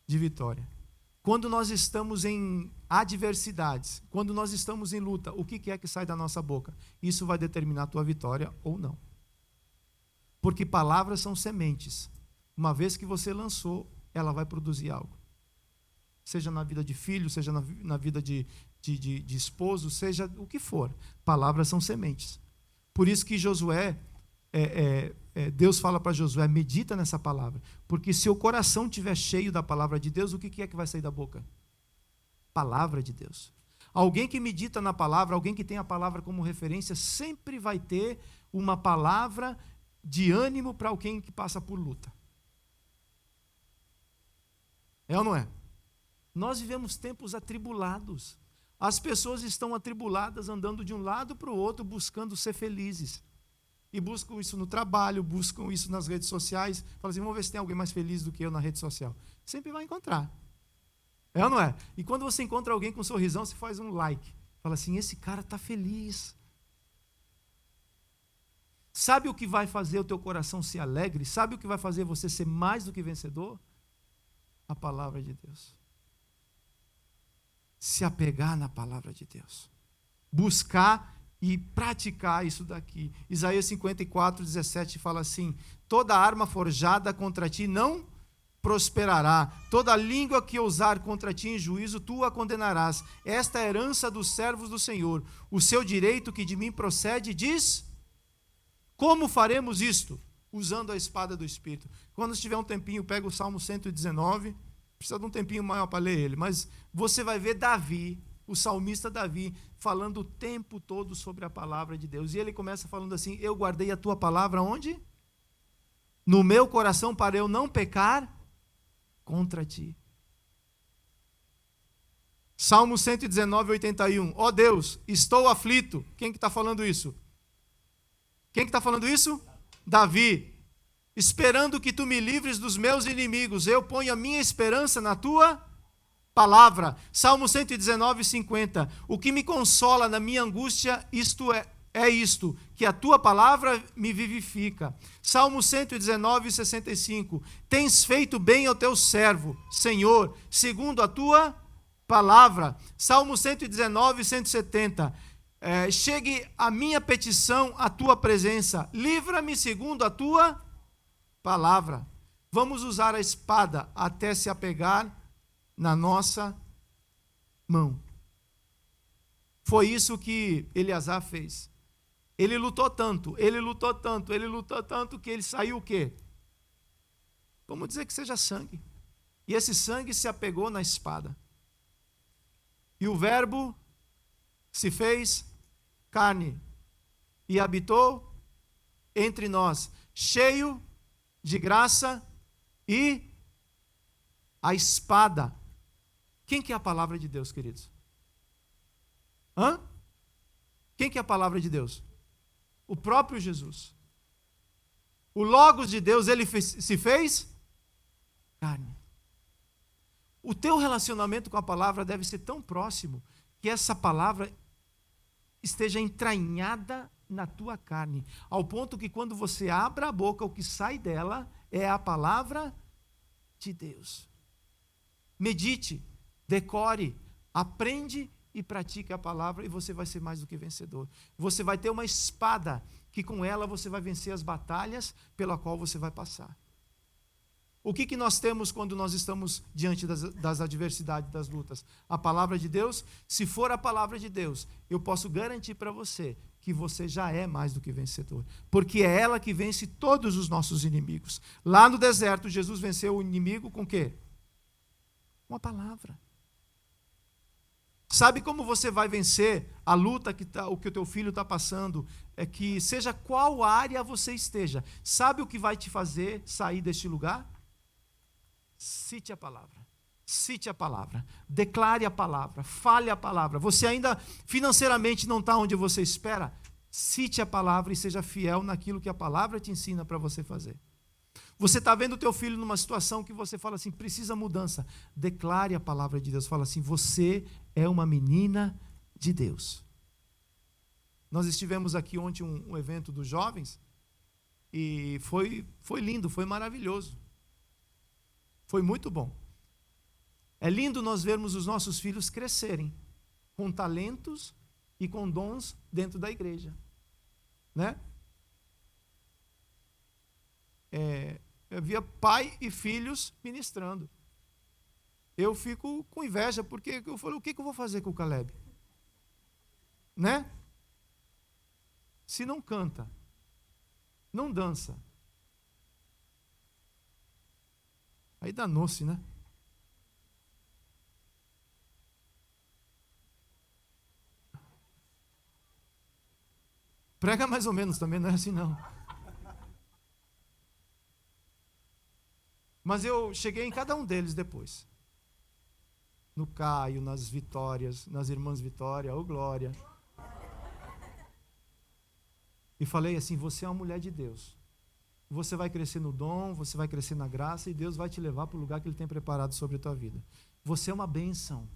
de vitória. Quando nós estamos em adversidades, quando nós estamos em luta, o que é que sai da nossa boca? Isso vai determinar a tua vitória ou não. Porque palavras são sementes. Uma vez que você lançou, ela vai produzir algo. Seja na vida de filho, seja na vida de esposo, seja o que for. Palavras são sementes. Por isso que Josué, Deus fala para Josué: medita nessa palavra. Porque se o coração estiver cheio da palavra de Deus, o que é que vai sair da boca? Palavra de Deus. Alguém que medita na palavra, alguém que tem a palavra como referência, sempre vai ter uma palavra de ânimo para alguém que passa por luta. É ou não é? Nós vivemos tempos atribulados. As pessoas estão atribuladas, andando de um lado para o outro, buscando ser felizes. E buscam isso no trabalho, buscam isso nas redes sociais. Falam assim: vamos ver se tem alguém mais feliz do que eu na rede social. Sempre vai encontrar. É ou não é? E quando você encontra alguém com um sorrisão, você faz um like. Fala assim: esse cara está feliz. Sabe o que vai fazer o teu coração ser alegre? Sabe o que vai fazer você ser mais do que vencedor? A palavra de Deus. Se apegar na palavra de Deus. Buscar e praticar isso daqui. Isaías 54, 17 fala assim: toda arma forjada contra ti não prosperará, toda língua que ousar contra ti em juízo, tu a condenarás. Esta é a herança dos servos do Senhor, o seu direito que de mim procede, diz: como faremos isto? Usando a espada do Espírito. Quando tiver um tempinho, pega o Salmo 119, precisa de um tempinho maior para ler ele, mas você vai ver Davi, o salmista Davi, falando o tempo todo sobre a palavra de Deus. E ele começa falando assim: eu guardei a tua palavra onde? No meu coração, para eu não pecar contra ti. Salmo 119, 81. Ó Deus, estou aflito. Quem que está falando isso? Quem que está falando isso? Davi. Esperando que tu me livres dos meus inimigos. Eu ponho a minha esperança na tua palavra. Salmo 119, 50. O que me consola na minha angústia, isto é isto, que a tua palavra me vivifica. Salmo 119, 65. Tens feito bem ao teu servo, Senhor, segundo a tua palavra. Salmo 119, 170. Chegue a minha petição à tua presença, livra-me segundo a tua palavra. Vamos usar a espada até se apegar na nossa mão. Foi isso que Eleazar fez. Ele lutou tanto, que ele saiu o quê? Vamos dizer que seja sangue. E esse sangue se apegou na espada. E o verbo se fez carne e habitou entre nós, cheio de graça e a espada. Quem que é a palavra de Deus, queridos? Quem que é a palavra de Deus? O próprio Jesus. O Logos de Deus, ele se fez carne. O teu relacionamento com a palavra deve ser tão próximo que essa palavra esteja entranhada na tua carne, ao ponto que quando você abre a boca, o que sai dela é a palavra de Deus. Medite, decore, aprende e pratique a palavra, e você vai ser mais do que vencedor. Você vai ter uma espada, que com ela você vai vencer as batalhas pela qual você vai passar. O que nós temos quando nós estamos diante das adversidades, das lutas? A palavra de Deus. Se for a palavra de Deus, eu posso garantir para você que você já é mais do que vencedor, porque é ela que vence todos os nossos inimigos. Lá no deserto, Jesus venceu o inimigo com o quê? Com a palavra. Sabe como você vai vencer a luta o que o teu filho está passando? É que seja qual área você esteja, sabe o que vai te fazer sair deste lugar? Cite a palavra. Cite a palavra. Declare a palavra. Fale a palavra. Você ainda financeiramente não está onde você espera? Cite a palavra e seja fiel naquilo que a palavra te ensina para você fazer. Você está vendo o teu filho numa situação que você fala assim, precisa mudança. Declare a palavra de Deus. Fala assim, você é uma menina de Deus. Nós estivemos aqui ontem um evento dos jovens e foi lindo, foi maravilhoso. Foi muito bom. É lindo nós vermos os nossos filhos crescerem com talentos e com dons dentro da igreja, né? Eu via pai e filhos ministrando. Eu fico com inveja, porque eu falo, o que eu vou fazer com o Caleb? Né? Se não canta, não dança, aí danou-se, né? Prega mais ou menos também, não é assim não. Mas eu cheguei em cada um deles depois. No Caio, nas Vitórias, nas irmãs Vitória, ô Glória. E falei assim, você é uma mulher de Deus. Você vai crescer no dom, você vai crescer na graça e Deus vai te levar para o lugar que Ele tem preparado sobre a tua vida. Você é uma bênção.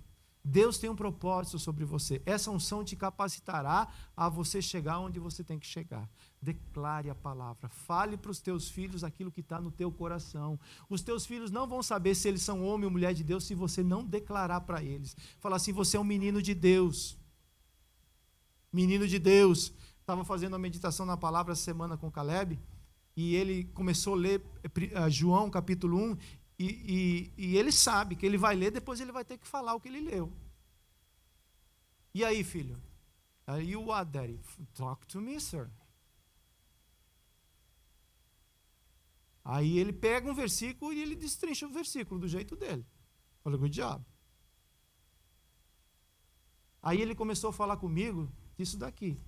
Deus tem um propósito sobre você. Essa unção te capacitará a você chegar onde você tem que chegar. Declare a palavra. Fale para os teus filhos aquilo que está no teu coração. Os teus filhos não vão saber se eles são homem ou mulher de Deus se você não declarar para eles. Falar assim, você é um menino de Deus. Menino de Deus. Estava fazendo a meditação na palavra essa semana com o Caleb, e ele começou a ler João capítulo 1, e ele sabe que ele vai ler, depois ele vai ter que falar o que ele leu. E aí, filho? Are you what, daddy? Talk to me, sir. Aí ele pega um versículo e ele destrincha o versículo do jeito dele. Falei, good job. Aí ele começou a falar comigo disso daqui.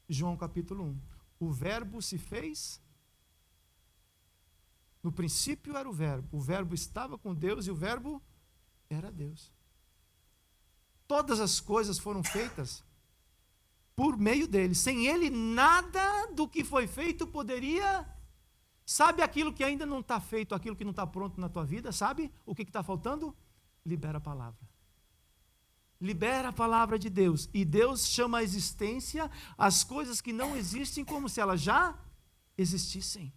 João capítulo 1. O verbo se fez. No princípio era o verbo estava com Deus e o verbo era Deus. Todas as coisas foram feitas por meio dele. Sem ele, nada do que foi feito poderia. Sabe aquilo que ainda não está feito, aquilo que não está pronto na tua vida? Sabe o que está faltando? Libera a palavra. Libera a palavra de Deus. E Deus chama à existência as coisas que não existem como se elas já existissem.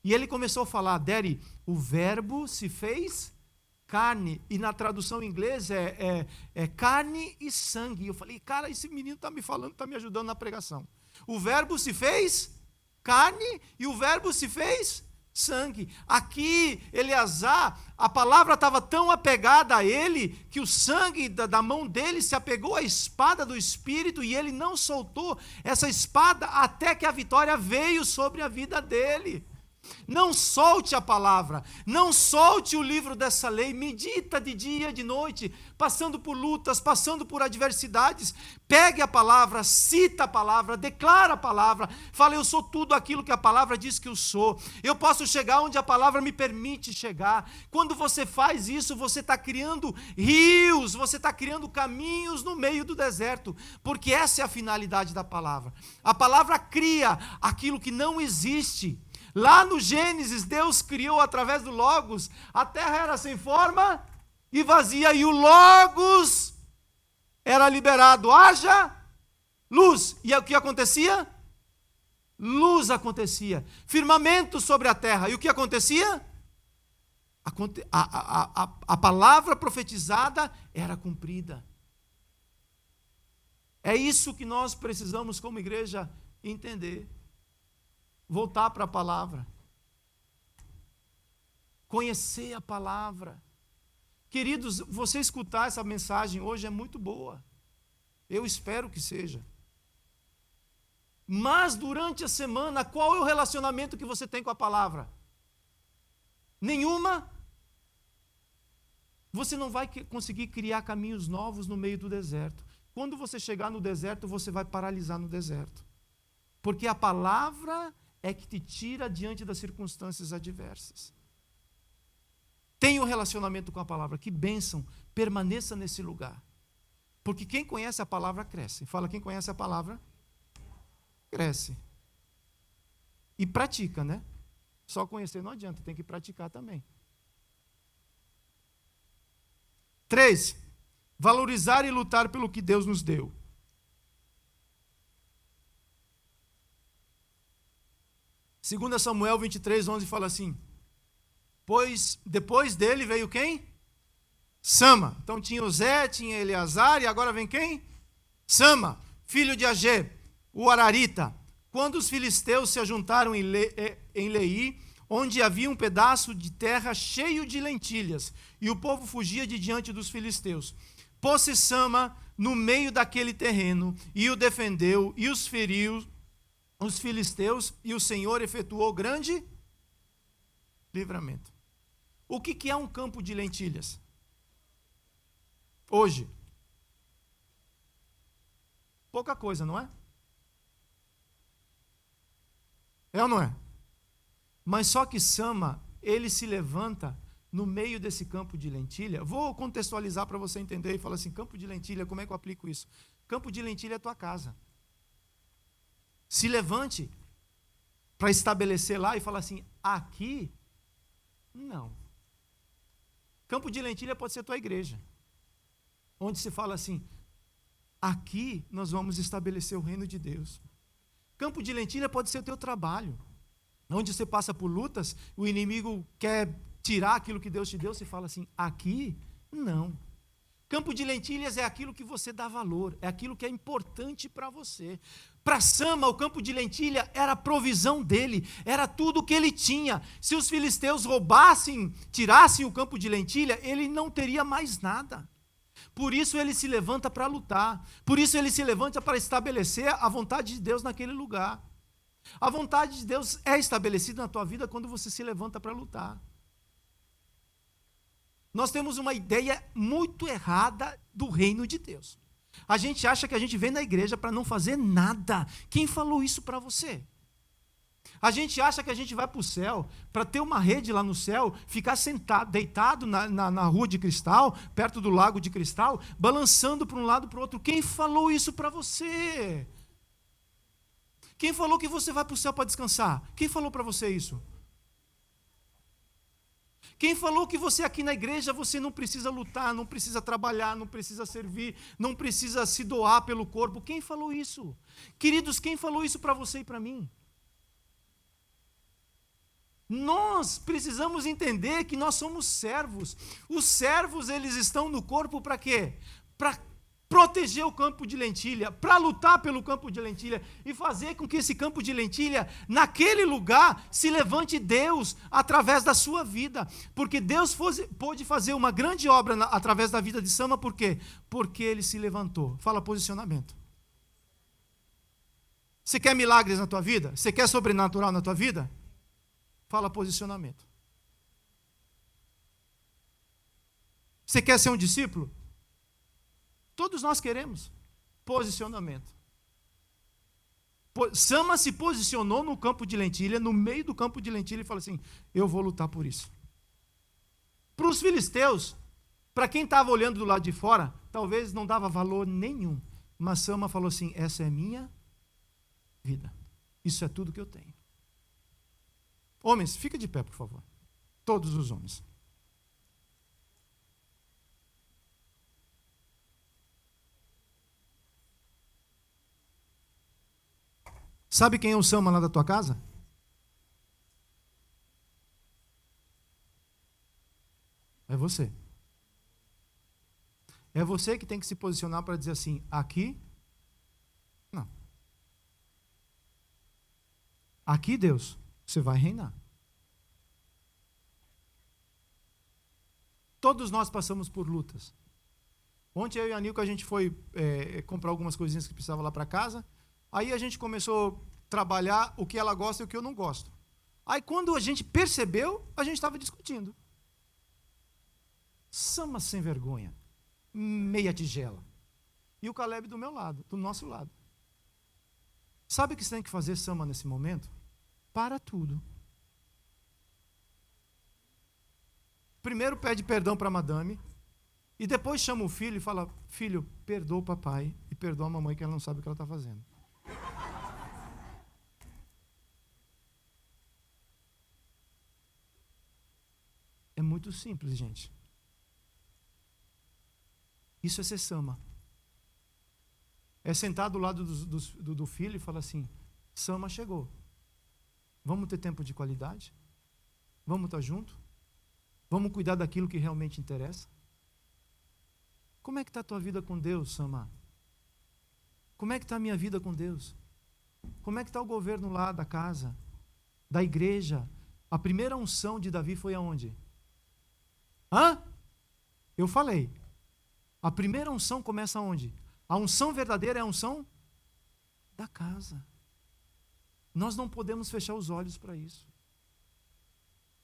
E ele começou a falar, Daddy, o verbo se fez carne. E na tradução em inglês é carne e sangue. E eu falei, cara, esse menino está me falando, está me ajudando na pregação. O verbo se fez carne e o verbo se fez sangue. Aqui, Eleazar, a palavra estava tão apegada a ele, que o sangue da mão dele se apegou à espada do Espírito, e ele não soltou essa espada até que a vitória veio sobre a vida dele. Não solte a palavra, não solte o livro dessa lei, medita de dia e de noite, passando por lutas, passando por adversidades, pegue a palavra, cita a palavra, declara a palavra, fala, eu sou tudo aquilo que a palavra diz que eu sou, eu posso chegar onde a palavra me permite chegar. Quando você faz isso, você está criando rios, você está criando caminhos no meio do deserto, porque essa é a finalidade da palavra. A palavra cria aquilo que não existe. Lá no Gênesis, Deus criou através do Logos, a terra era sem forma e vazia, e o Logos era liberado, haja luz. E o que acontecia? Luz acontecia, firmamento sobre a terra. E o que acontecia? A palavra profetizada era cumprida. É isso que nós precisamos como igreja entender. Voltar para a palavra. Conhecer a palavra. Queridos, você escutar essa mensagem hoje é muito boa. Eu espero que seja. Mas durante a semana, qual é o relacionamento que você tem com a palavra? Nenhuma? Você não vai conseguir criar caminhos novos no meio do deserto. Quando você chegar no deserto, você vai paralisar no deserto. Porque a palavra é que te tira diante das circunstâncias adversas. Tenha um relacionamento com a palavra. Que bênção, permaneça nesse lugar. Porque quem conhece a palavra cresce. Fala, quem conhece a palavra cresce. E pratica, né? Só conhecer não adianta, tem que praticar também. 3. Valorizar e lutar pelo que Deus nos deu. 2 Samuel 23:11 fala assim, pois depois dele veio quem? Sama. Então tinha o Zé, tinha Eleazar, e agora vem quem? Sama, filho de Agê, o Ararita. Quando os filisteus se ajuntaram em Leí, onde havia um pedaço de terra cheio de lentilhas, e o povo fugia de diante dos filisteus, pôs-se Sama no meio daquele terreno, e o defendeu, e os feriu, os filisteus, e o Senhor efetuou grande livramento. O que é um campo de lentilhas? Hoje. Pouca coisa, não é? É ou não é? Mas só que Sama, ele se levanta no meio desse campo de lentilha. Vou contextualizar para você entender e falar assim, campo de lentilha, como é que eu aplico isso? Campo de lentilha é a tua casa. Se levante para estabelecer lá e falar assim, aqui, não. Campo de lentilha pode ser tua igreja, onde se fala assim, aqui nós vamos estabelecer o reino de Deus. Campo de lentilha pode ser o teu trabalho. Onde você passa por lutas, o inimigo quer tirar aquilo que Deus te deu, você fala assim, aqui, não. Campo de lentilhas é aquilo que você dá valor, é aquilo que é importante para você. Para Sama, o campo de lentilha era a provisão dele, era tudo o que ele tinha. Se os filisteus roubassem, tirassem o campo de lentilha, ele não teria mais nada. Por isso ele se levanta para lutar, por isso ele se levanta para estabelecer a vontade de Deus naquele lugar. A vontade de Deus é estabelecida na tua vida quando você se levanta para lutar. Nós temos uma ideia muito errada do reino de Deus. A gente acha que a gente vem na igreja para não fazer nada. Quem falou isso para você? A gente acha que a gente vai para o céu, para ter uma rede lá no céu, ficar sentado, deitado na rua de cristal, perto do lago de cristal, balançando para um lado e para o outro. Quem falou isso para você? Quem falou que você vai para o céu para descansar? Quem falou para você isso? Quem falou que você aqui na igreja, você não precisa lutar, não precisa trabalhar, não precisa servir, não precisa se doar pelo corpo? Quem falou isso? Queridos, quem falou isso para você e para mim? Nós precisamos entender que nós somos servos. Os servos, eles estão no corpo para quê? Para proteger o campo de lentilha, para lutar pelo campo de lentilha e fazer com que esse campo de lentilha, naquele lugar, se levante Deus através da sua vida. Porque Deus pôde fazer uma grande obra através da vida de Sama, por quê? Porque ele se levantou. Fala posicionamento. Você quer milagres na tua vida? Você quer sobrenatural na tua vida? Fala posicionamento. Você quer ser um discípulo? Todos nós queremos. Posicionamento. Sama se posicionou no campo de lentilha, no meio do campo de lentilha, e falou assim, eu vou lutar por isso. Para os filisteus, para quem estava olhando do lado de fora, talvez não dava valor nenhum. Mas Sama falou assim, essa é minha vida. Isso é tudo que eu tenho. Homens, fica de pé, por favor. Todos os homens. Sabe quem é o Sama lá da tua casa? É você. É você que tem que se posicionar para dizer assim, aqui, não. Aqui, Deus, você vai reinar. Todos nós passamos por lutas. Ontem eu e a Nilka, a gente foi comprar algumas coisinhas que precisava lá para casa. Aí a gente começou a trabalhar o que ela gosta e o que eu não gosto. Aí quando a gente percebeu, a gente estava discutindo. Sama sem vergonha. Meia tigela. E o Caleb do meu lado, do nosso lado. Sabe o que você tem que fazer, Sama, nesse momento? Para tudo. Primeiro pede perdão para a madame. E depois chama o filho e fala, filho, perdoa o papai e perdoa a mamãe que ela não sabe o que ela está fazendo. É muito simples, gente. Isso é ser Sama. É sentar do lado do filho e falar assim, Sama chegou. Vamos ter tempo de qualidade? Vamos estar junto? Vamos cuidar daquilo que realmente interessa? Como é que está a tua vida com Deus, Sama? Como é que está a minha vida com Deus? Como é que está o governo lá da casa, da igreja? A primeira unção de Davi foi aonde? Eu falei. A primeira unção começa aonde? A unção verdadeira é a unção da casa. Nós não podemos fechar os olhos para isso.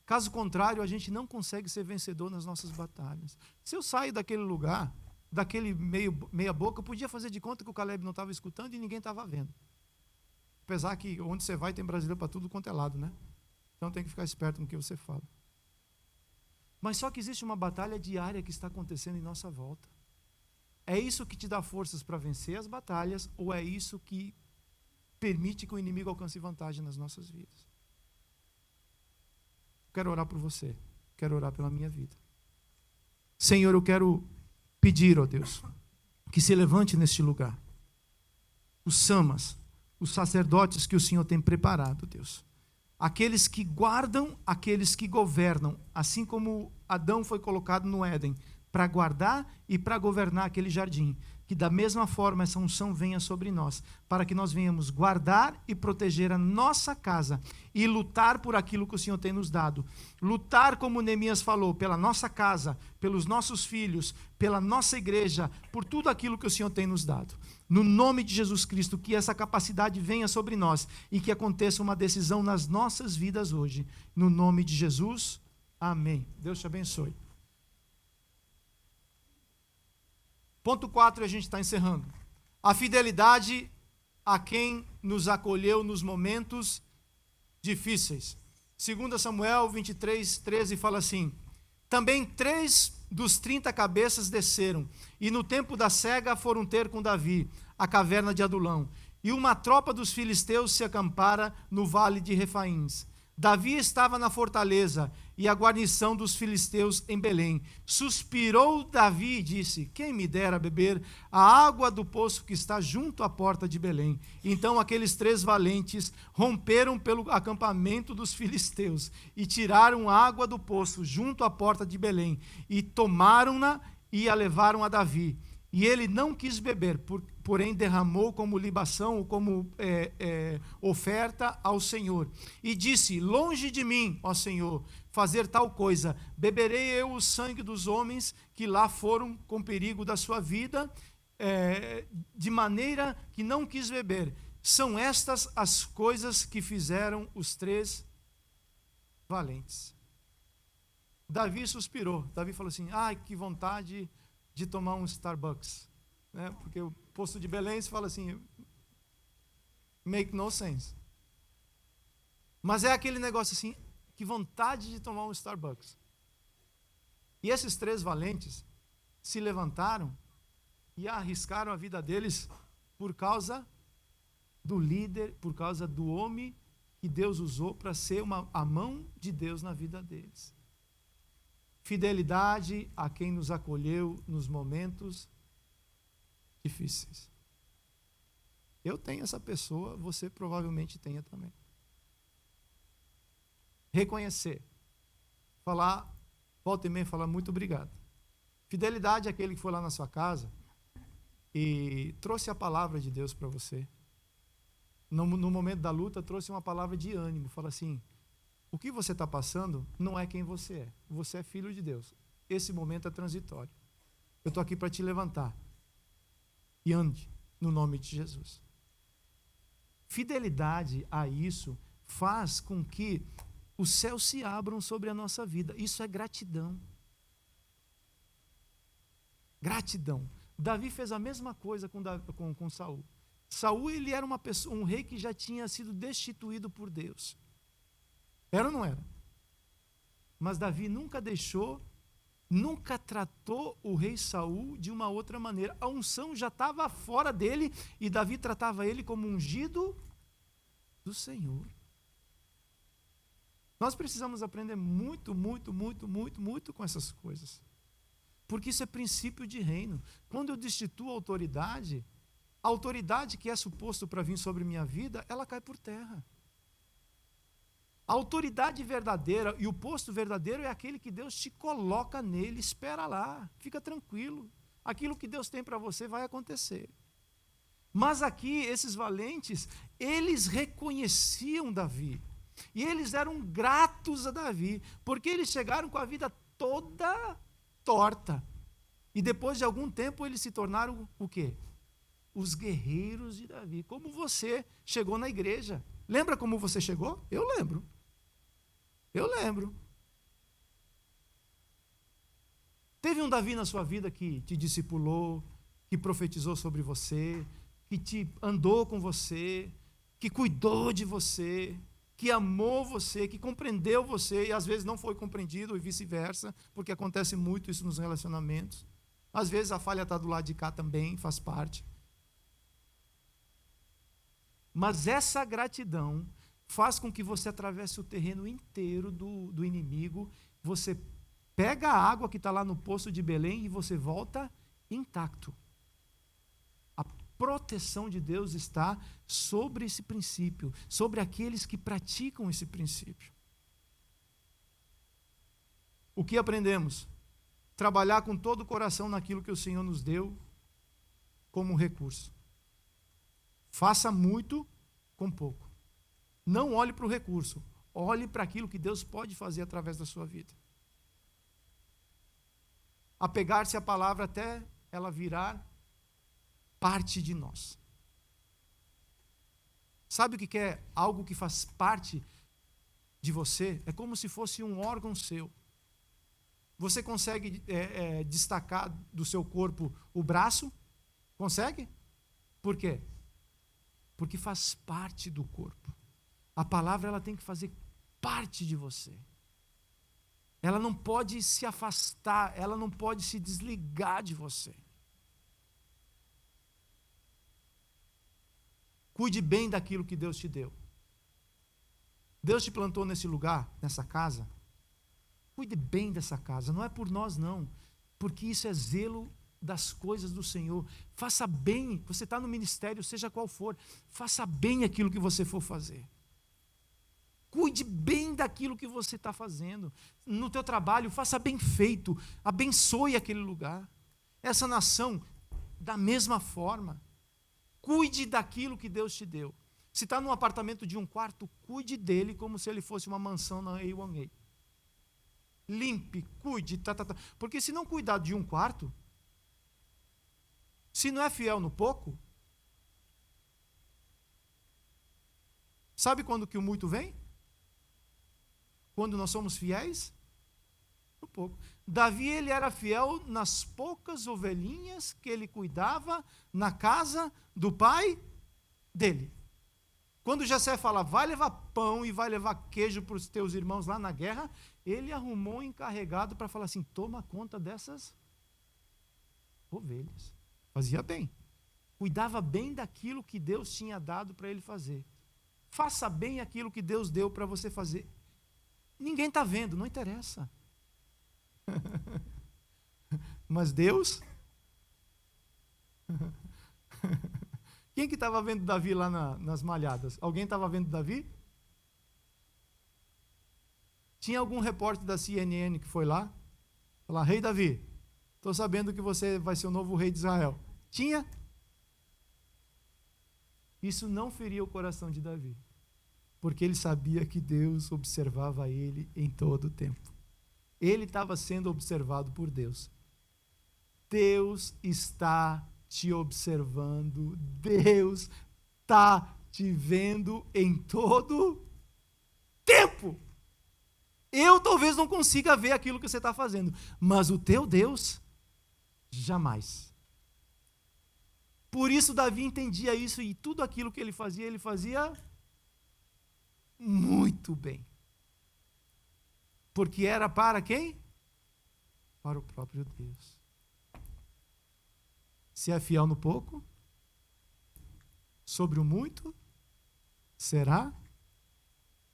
Caso contrário, a gente não consegue ser vencedor nas nossas batalhas. Se eu saio daquele lugar, daquele meia boca, eu podia fazer de conta que o Caleb não estava escutando e ninguém estava vendo. Apesar que onde você vai tem brasileiro para tudo quanto é lado, né? Então tem que ficar esperto no que você fala. Mas só que existe uma batalha diária que está acontecendo em nossa volta. É isso que te dá forças para vencer as batalhas ou é isso que permite que o inimigo alcance vantagem nas nossas vidas? Quero orar por você. Quero orar pela minha vida. Senhor, eu quero pedir, ó Deus, que se levante neste lugar os Samas, os sacerdotes que o Senhor tem preparado, Deus. Aqueles que guardam, aqueles que governam, assim como Adão foi colocado no Éden, para guardar e para governar aquele jardim. Que da mesma forma essa unção venha sobre nós, para que nós venhamos guardar e proteger a nossa casa e lutar por aquilo que o Senhor tem nos dado. Lutar, como Neemias falou, pela nossa casa, pelos nossos filhos, pela nossa igreja, por tudo aquilo que o Senhor tem nos dado. No nome de Jesus Cristo, que essa capacidade venha sobre nós e que aconteça uma decisão nas nossas vidas hoje. No nome de Jesus, amém. Deus te abençoe. Ponto 4, a gente está encerrando. A fidelidade a quem nos acolheu nos momentos difíceis. 2 Samuel 23, 13 fala assim: também 3 dos 30 cabeças desceram, e no tempo da cega foram ter com Davi, a caverna de Adulão. E uma tropa dos filisteus se acampara no vale de Refaíns. Davi estava na fortaleza, e a guarnição dos filisteus em Belém. Suspirou Davi e disse: quem me dera beber a água do poço que está junto à porta de Belém. Então aqueles 3 valentes romperam pelo acampamento dos filisteus e tiraram água do poço junto à porta de Belém, e tomaram-na e a levaram a Davi. E ele não quis beber, porém derramou como libação, ou como oferta ao Senhor. E disse: longe de mim, ó Senhor, fazer tal coisa. Beberei eu o sangue dos homens que lá foram com perigo da sua vida, de maneira que não quis beber. São estas as coisas que fizeram os 3 valentes. Davi suspirou. Davi falou assim: ai, que vontade de tomar um Starbucks, né? Porque o poço de Belém se fala assim, make no sense. Mas é aquele negócio assim, que vontade de tomar um Starbucks. E esses 3 valentes se levantaram e arriscaram a vida deles por causa do líder, por causa do homem que Deus usou para ser a mão de Deus na vida deles. Fidelidade a quem nos acolheu nos momentos difíceis. Eu tenho essa pessoa, você provavelmente tenha também. Reconhecer. Falar, volta e meia, falar muito obrigado. Fidelidade àquele que foi lá na sua casa e trouxe a palavra de Deus para você. No momento da luta, trouxe uma palavra de ânimo. Fala assim: o que você está passando não é quem você é. Você é filho de Deus. Esse momento é transitório. Eu estou aqui para te levantar. E ande no nome de Jesus. Fidelidade a isso faz com que os céus se abram sobre a nossa vida. Isso é gratidão. Gratidão. Davi fez a mesma coisa com Saul. Saul, ele era um rei que já tinha sido destituído por Deus. Era ou não era? Mas Davi nunca tratou o rei Saul de uma outra maneira. A unção já estava fora dele e Davi tratava ele como ungido do Senhor. Nós precisamos aprender muito com essas coisas. Porque isso é princípio de reino. Quando eu destituo a autoridade que é suposto para vir sobre minha vida, ela cai por terra. A autoridade verdadeira e o posto verdadeiro é aquele que Deus te coloca nele. Espera lá, fica tranquilo. Aquilo que Deus tem para você vai acontecer. Mas aqui, esses valentes, eles reconheciam Davi. E eles eram gratos a Davi, porque eles chegaram com a vida toda torta. E depois de algum tempo eles se tornaram o quê? Os guerreiros de Davi. Como você chegou na igreja. Lembra como você chegou? Eu lembro. Teve um Davi na sua vida que te discipulou, que profetizou sobre você, que andou com você, que cuidou de você, que amou você, que compreendeu você, e às vezes não foi compreendido e vice-versa, porque acontece muito isso nos relacionamentos. Às vezes a falha está do lado de cá também, faz parte. Mas essa gratidão faz com que você atravesse o terreno inteiro do inimigo. Você pega a água que está lá no poço de Belém e você volta intacto. proteção de Deus está sobre esse princípio, sobre aqueles que praticam esse princípio. O que aprendemos? Trabalhar com todo o coração naquilo que o Senhor nos deu como recurso. Faça muito com pouco. Não olhe para o recurso, olhe para aquilo que Deus pode fazer através da sua vida. Apegar-se à palavra até ela virar parte de nós. Sabe o que é algo que faz parte de você? É como se fosse um órgão seu. Você consegue destacar do seu corpo o braço? Consegue? Por quê? Porque faz parte do corpo. A palavra ela tem que fazer parte de você. Ela não pode se afastar, ela não pode se desligar de você. Cuide bem daquilo que Deus te deu. Deus te plantou nesse lugar, nessa casa. Cuide bem dessa casa, não é por nós não, porque isso é zelo das coisas do Senhor. Faça bem, você está no ministério, seja qual for, faça bem aquilo que você for fazer. Cuide bem daquilo que você está fazendo. No teu trabalho, faça bem feito, abençoe aquele lugar. Essa nação, da mesma forma, cuide daquilo que Deus te deu. Se está num apartamento de um quarto, cuide dele como se ele fosse uma mansão na A1A. Limpe, cuide, porque se não cuidar de um quarto, se não é fiel no pouco, sabe quando que o muito vem? Quando nós somos fiéis no pouco. Davi, ele era fiel nas poucas ovelhinhas que ele cuidava na casa do pai dele. Quando Jessé fala, vai levar pão e vai levar queijo para os teus irmãos lá na guerra, ele arrumou um encarregado para falar assim, toma conta dessas ovelhas. Fazia bem. Cuidava bem daquilo que Deus tinha dado para ele fazer. Faça bem aquilo que Deus deu para você fazer. Ninguém está vendo, não interessa. Mas Deus... Quem que estava vendo Davi lá nas malhadas? Alguém estava vendo Davi? Tinha algum repórter da CNN que foi lá? Falar, rei Davi, estou sabendo que você vai ser o novo rei de Israel. Tinha? Isso não feria o coração de Davi. Porque ele sabia que Deus observava ele em todo o tempo. Ele estava sendo observado por Deus. Deus está te observando, Deus está te vendo em todo tempo. Eu talvez não consiga ver aquilo que você está fazendo, mas o teu Deus, jamais. Por isso Davi entendia isso e tudo aquilo que ele fazia muito bem. Porque era para quem? Para o próprio Deus. Se é fiel no pouco, sobre o muito, será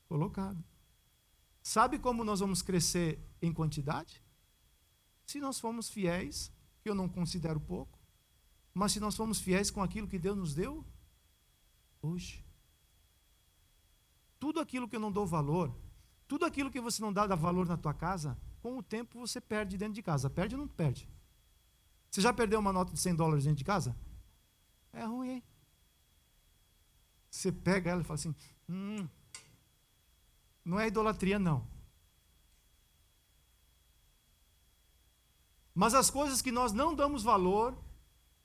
colocado. Sabe como nós vamos crescer em quantidade? Se nós formos fiéis, que eu não considero pouco, mas se nós formos fiéis com aquilo que Deus nos deu hoje. Tudo aquilo que eu não dou valor, tudo aquilo que você não dá valor na tua casa, com o tempo você perde dentro de casa. Perde ou não perde? Você já perdeu uma nota de $100 dentro de casa? É ruim, hein? Você pega ela e fala assim, não é idolatria, não. Mas as coisas que nós não damos valor,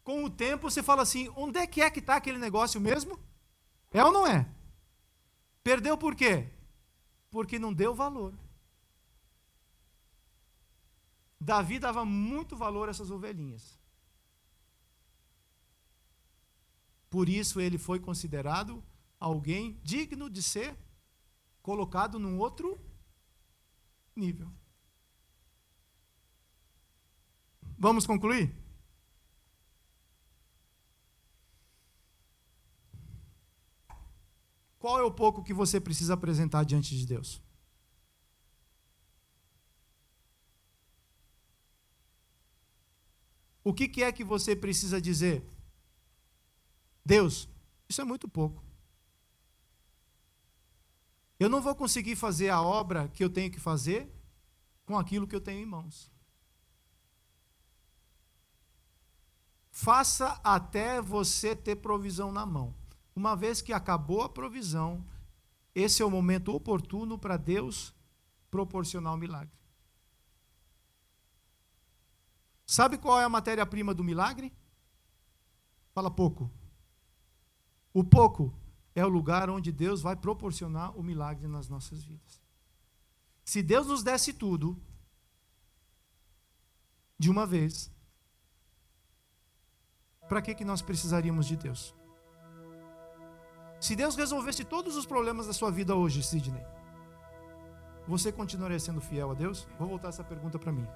com o tempo você fala assim, onde é que está aquele negócio mesmo? É ou não é? Perdeu por quê? Porque não deu valor. Davi dava muito valor a essas ovelhinhas. Por isso ele foi considerado alguém digno de ser colocado num outro nível. Vamos concluir? Qual é o pouco que você precisa apresentar diante de Deus? O que é que você precisa dizer? Deus, isso é muito pouco. Eu não vou conseguir fazer a obra que eu tenho que fazer com aquilo que eu tenho em mãos. Faça até você ter provisão na mão. Uma vez que acabou a provisão, esse é o momento oportuno para Deus proporcionar o milagre. Sabe qual é a matéria-prima do milagre? Fala pouco. O pouco é o lugar onde Deus vai proporcionar o milagre nas nossas vidas. Se Deus nos desse tudo, de uma vez, para que nós precisaríamos de Deus? Se Deus resolvesse todos os problemas da sua vida hoje, Sidney, você continuaria sendo fiel a Deus? Vou voltar essa pergunta para mim.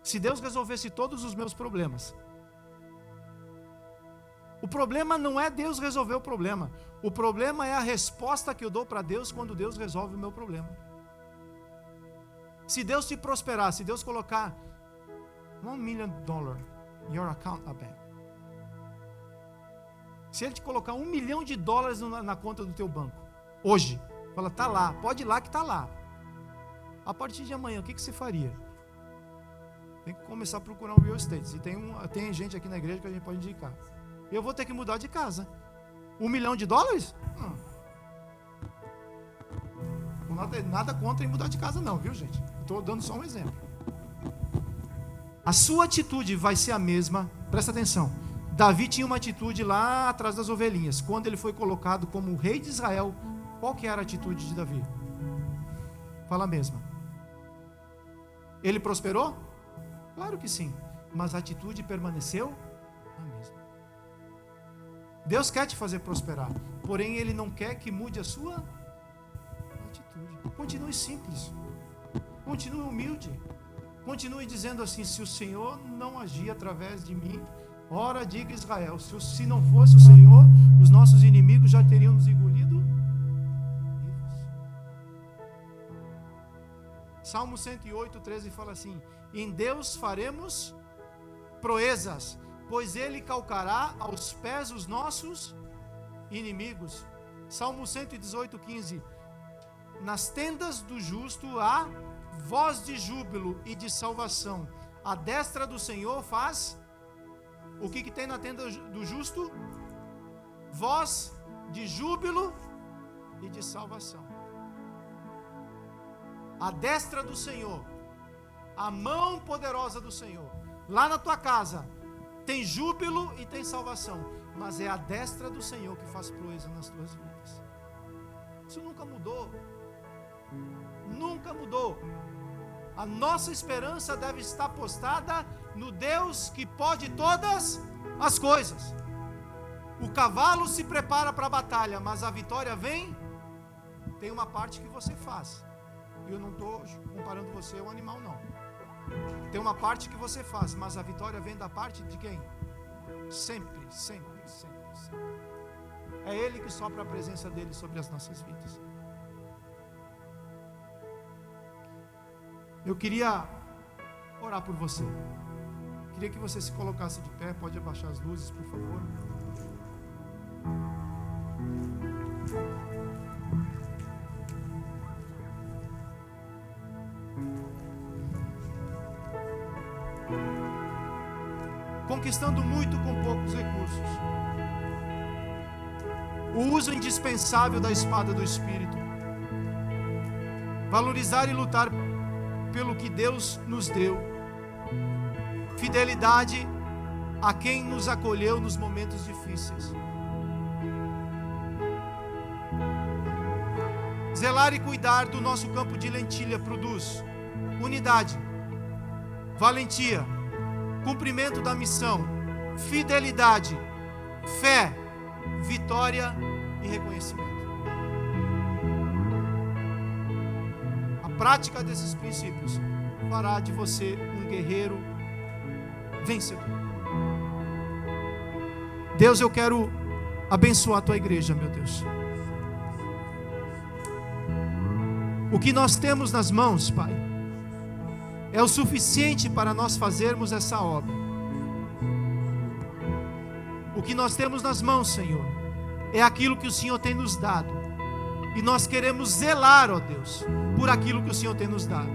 Se Deus resolvesse todos os meus problemas, o problema não é Deus resolver o problema. O problema é a resposta que eu dou para Deus quando Deus resolve o meu problema. Se Deus te prosperar, se Deus colocar $1 million in your account na bank, se Ele te colocar $1 milhão na conta do teu banco, hoje, fala, tá lá, pode ir lá que tá lá. A partir de amanhã, o que você faria? Tem que começar a procurar um real estate. E tem gente aqui na igreja que a gente pode indicar. Eu vou ter que mudar de casa. $1 milhão? Nada contra em mudar de casa não, viu, gente? Estou dando só um exemplo. A sua atitude vai ser a mesma. Presta atenção. Davi tinha uma atitude lá atrás das ovelhinhas. Quando ele foi colocado como rei de Israel, qual que era a atitude de Davi? Fala a mesma. Ele prosperou? Claro que sim. Mas a atitude permaneceu a mesma. Deus quer te fazer prosperar, porém Ele não quer que mude a sua atitude. Continue simples, continue humilde, continue dizendo assim: se o Senhor não agir através de mim, ora diga Israel, se não fosse o Senhor, os nossos inimigos já teriam nos engolido vivos. Salmo 108:13 fala assim: em Deus faremos proezas, pois Ele calcará aos pés os nossos inimigos. Salmo 118:15. Nas tendas do justo há voz de júbilo e de salvação. A destra do Senhor faz... O que tem na tenda do justo? Voz de júbilo e de salvação. A destra do Senhor, a mão poderosa do Senhor. Lá na tua casa tem júbilo e tem salvação, mas é a destra do Senhor que faz proeza nas tuas vidas. Isso nunca mudou. Nunca mudou. A nossa esperança deve estar postada no Deus que pode todas as coisas. O cavalo se prepara para a batalha, mas a vitória vem. Tem uma parte que você faz. Eu não estou comparando você ao animal, não. Tem uma parte que você faz, mas a vitória vem da parte de quem? Sempre, sempre, sempre, sempre. É Ele que sopra a presença dEle sobre as nossas vidas. Eu queria orar por você. Queria que você se colocasse de pé. Pode abaixar as luzes, por favor. Conquistando muito com poucos recursos. O uso indispensável da espada do Espírito. Valorizar e lutar pelo que Deus nos deu. Fidelidade a quem nos acolheu nos momentos difíceis. Zelar e cuidar do nosso campo de lentilha produz unidade, valentia, cumprimento da missão, fidelidade, fé, vitória e reconhecimento. A prática desses princípios fará de você um guerreiro vencedor. Deus, eu quero abençoar a tua igreja, meu Deus. O que nós temos nas mãos, Pai, é o suficiente para nós fazermos essa obra. O O que nós temos nas mãos, Senhor, é aquilo que o Senhor tem nos dado. E nós queremos zelar, ó Deus, por aquilo que o Senhor tem nos dado.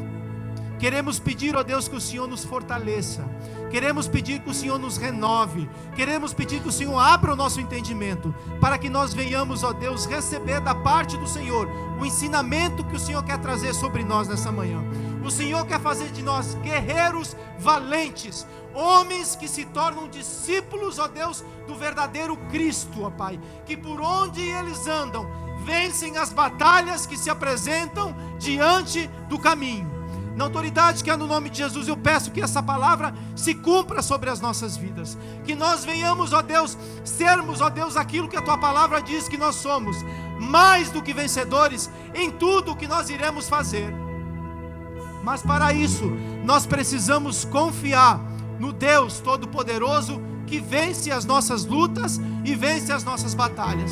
Queremos pedir, ó Deus, que o Senhor nos fortaleça. Queremos pedir que o Senhor nos renove. Queremos pedir que o Senhor abra o nosso entendimento, para que nós venhamos, ó Deus, receber da parte do Senhor o ensinamento que o Senhor quer trazer sobre nós nessa manhã. O Senhor quer fazer de nós guerreiros valentes, homens que se tornam discípulos, ó Deus, do verdadeiro Cristo, ó Pai, que por onde eles andam, vencem as batalhas que se apresentam diante do caminho. Na autoridade que é no nome de Jesus, eu peço que essa palavra se cumpra sobre as nossas vidas. Que nós venhamos, ó Deus, sermos, ó Deus, aquilo que a Tua palavra diz que nós somos. Mais do que vencedores em tudo o que nós iremos fazer. Mas para isso, nós precisamos confiar no Deus Todo-Poderoso, que vence as nossas lutas e vence as nossas batalhas.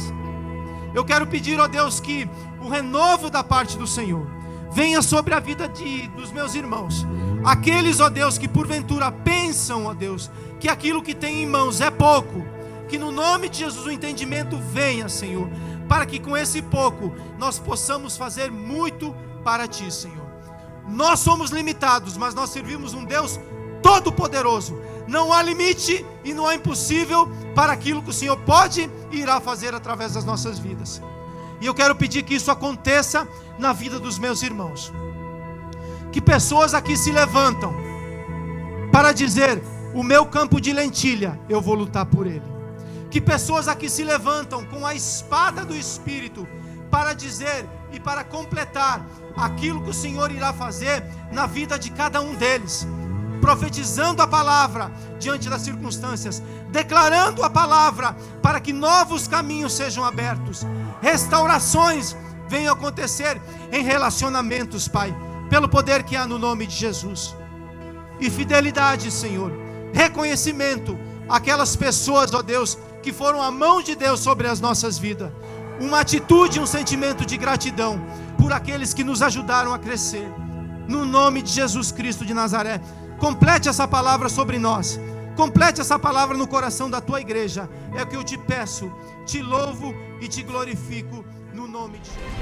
Eu quero pedir, ó Deus, que o renovo da parte do Senhor venha sobre a vida dos meus irmãos. Aqueles, ó Deus, que porventura pensam, ó Deus, que aquilo que tem em mãos é pouco. Que no nome de Jesus o entendimento venha, Senhor, para que com esse pouco nós possamos fazer muito para Ti, Senhor. Nós somos limitados, mas nós servimos um Deus Todo-Poderoso. Não há limite e não há impossível para aquilo que o Senhor pode e irá fazer através das nossas vidas. E eu quero pedir que isso aconteça na vida dos meus irmãos. Que pessoas aqui se levantam para dizer: o meu campo de lentilha, eu vou lutar por ele. Que pessoas aqui se levantam com a espada do Espírito para dizer e para completar aquilo que o Senhor irá fazer na vida de cada um deles. Profetizando a palavra diante das circunstâncias, declarando a palavra para que novos caminhos sejam abertos, restaurações venham acontecer em relacionamentos, Pai, pelo poder que há no nome de Jesus. E fidelidade, Senhor, reconhecimento àquelas pessoas, ó Deus, que foram a mão de Deus sobre as nossas vidas, uma atitude, um sentimento de gratidão por aqueles que nos ajudaram a crescer, no nome de Jesus Cristo de Nazaré. Complete essa palavra sobre nós. Complete essa palavra no coração da Tua igreja. É o que eu te peço, te louvo e te glorifico no nome de Jesus.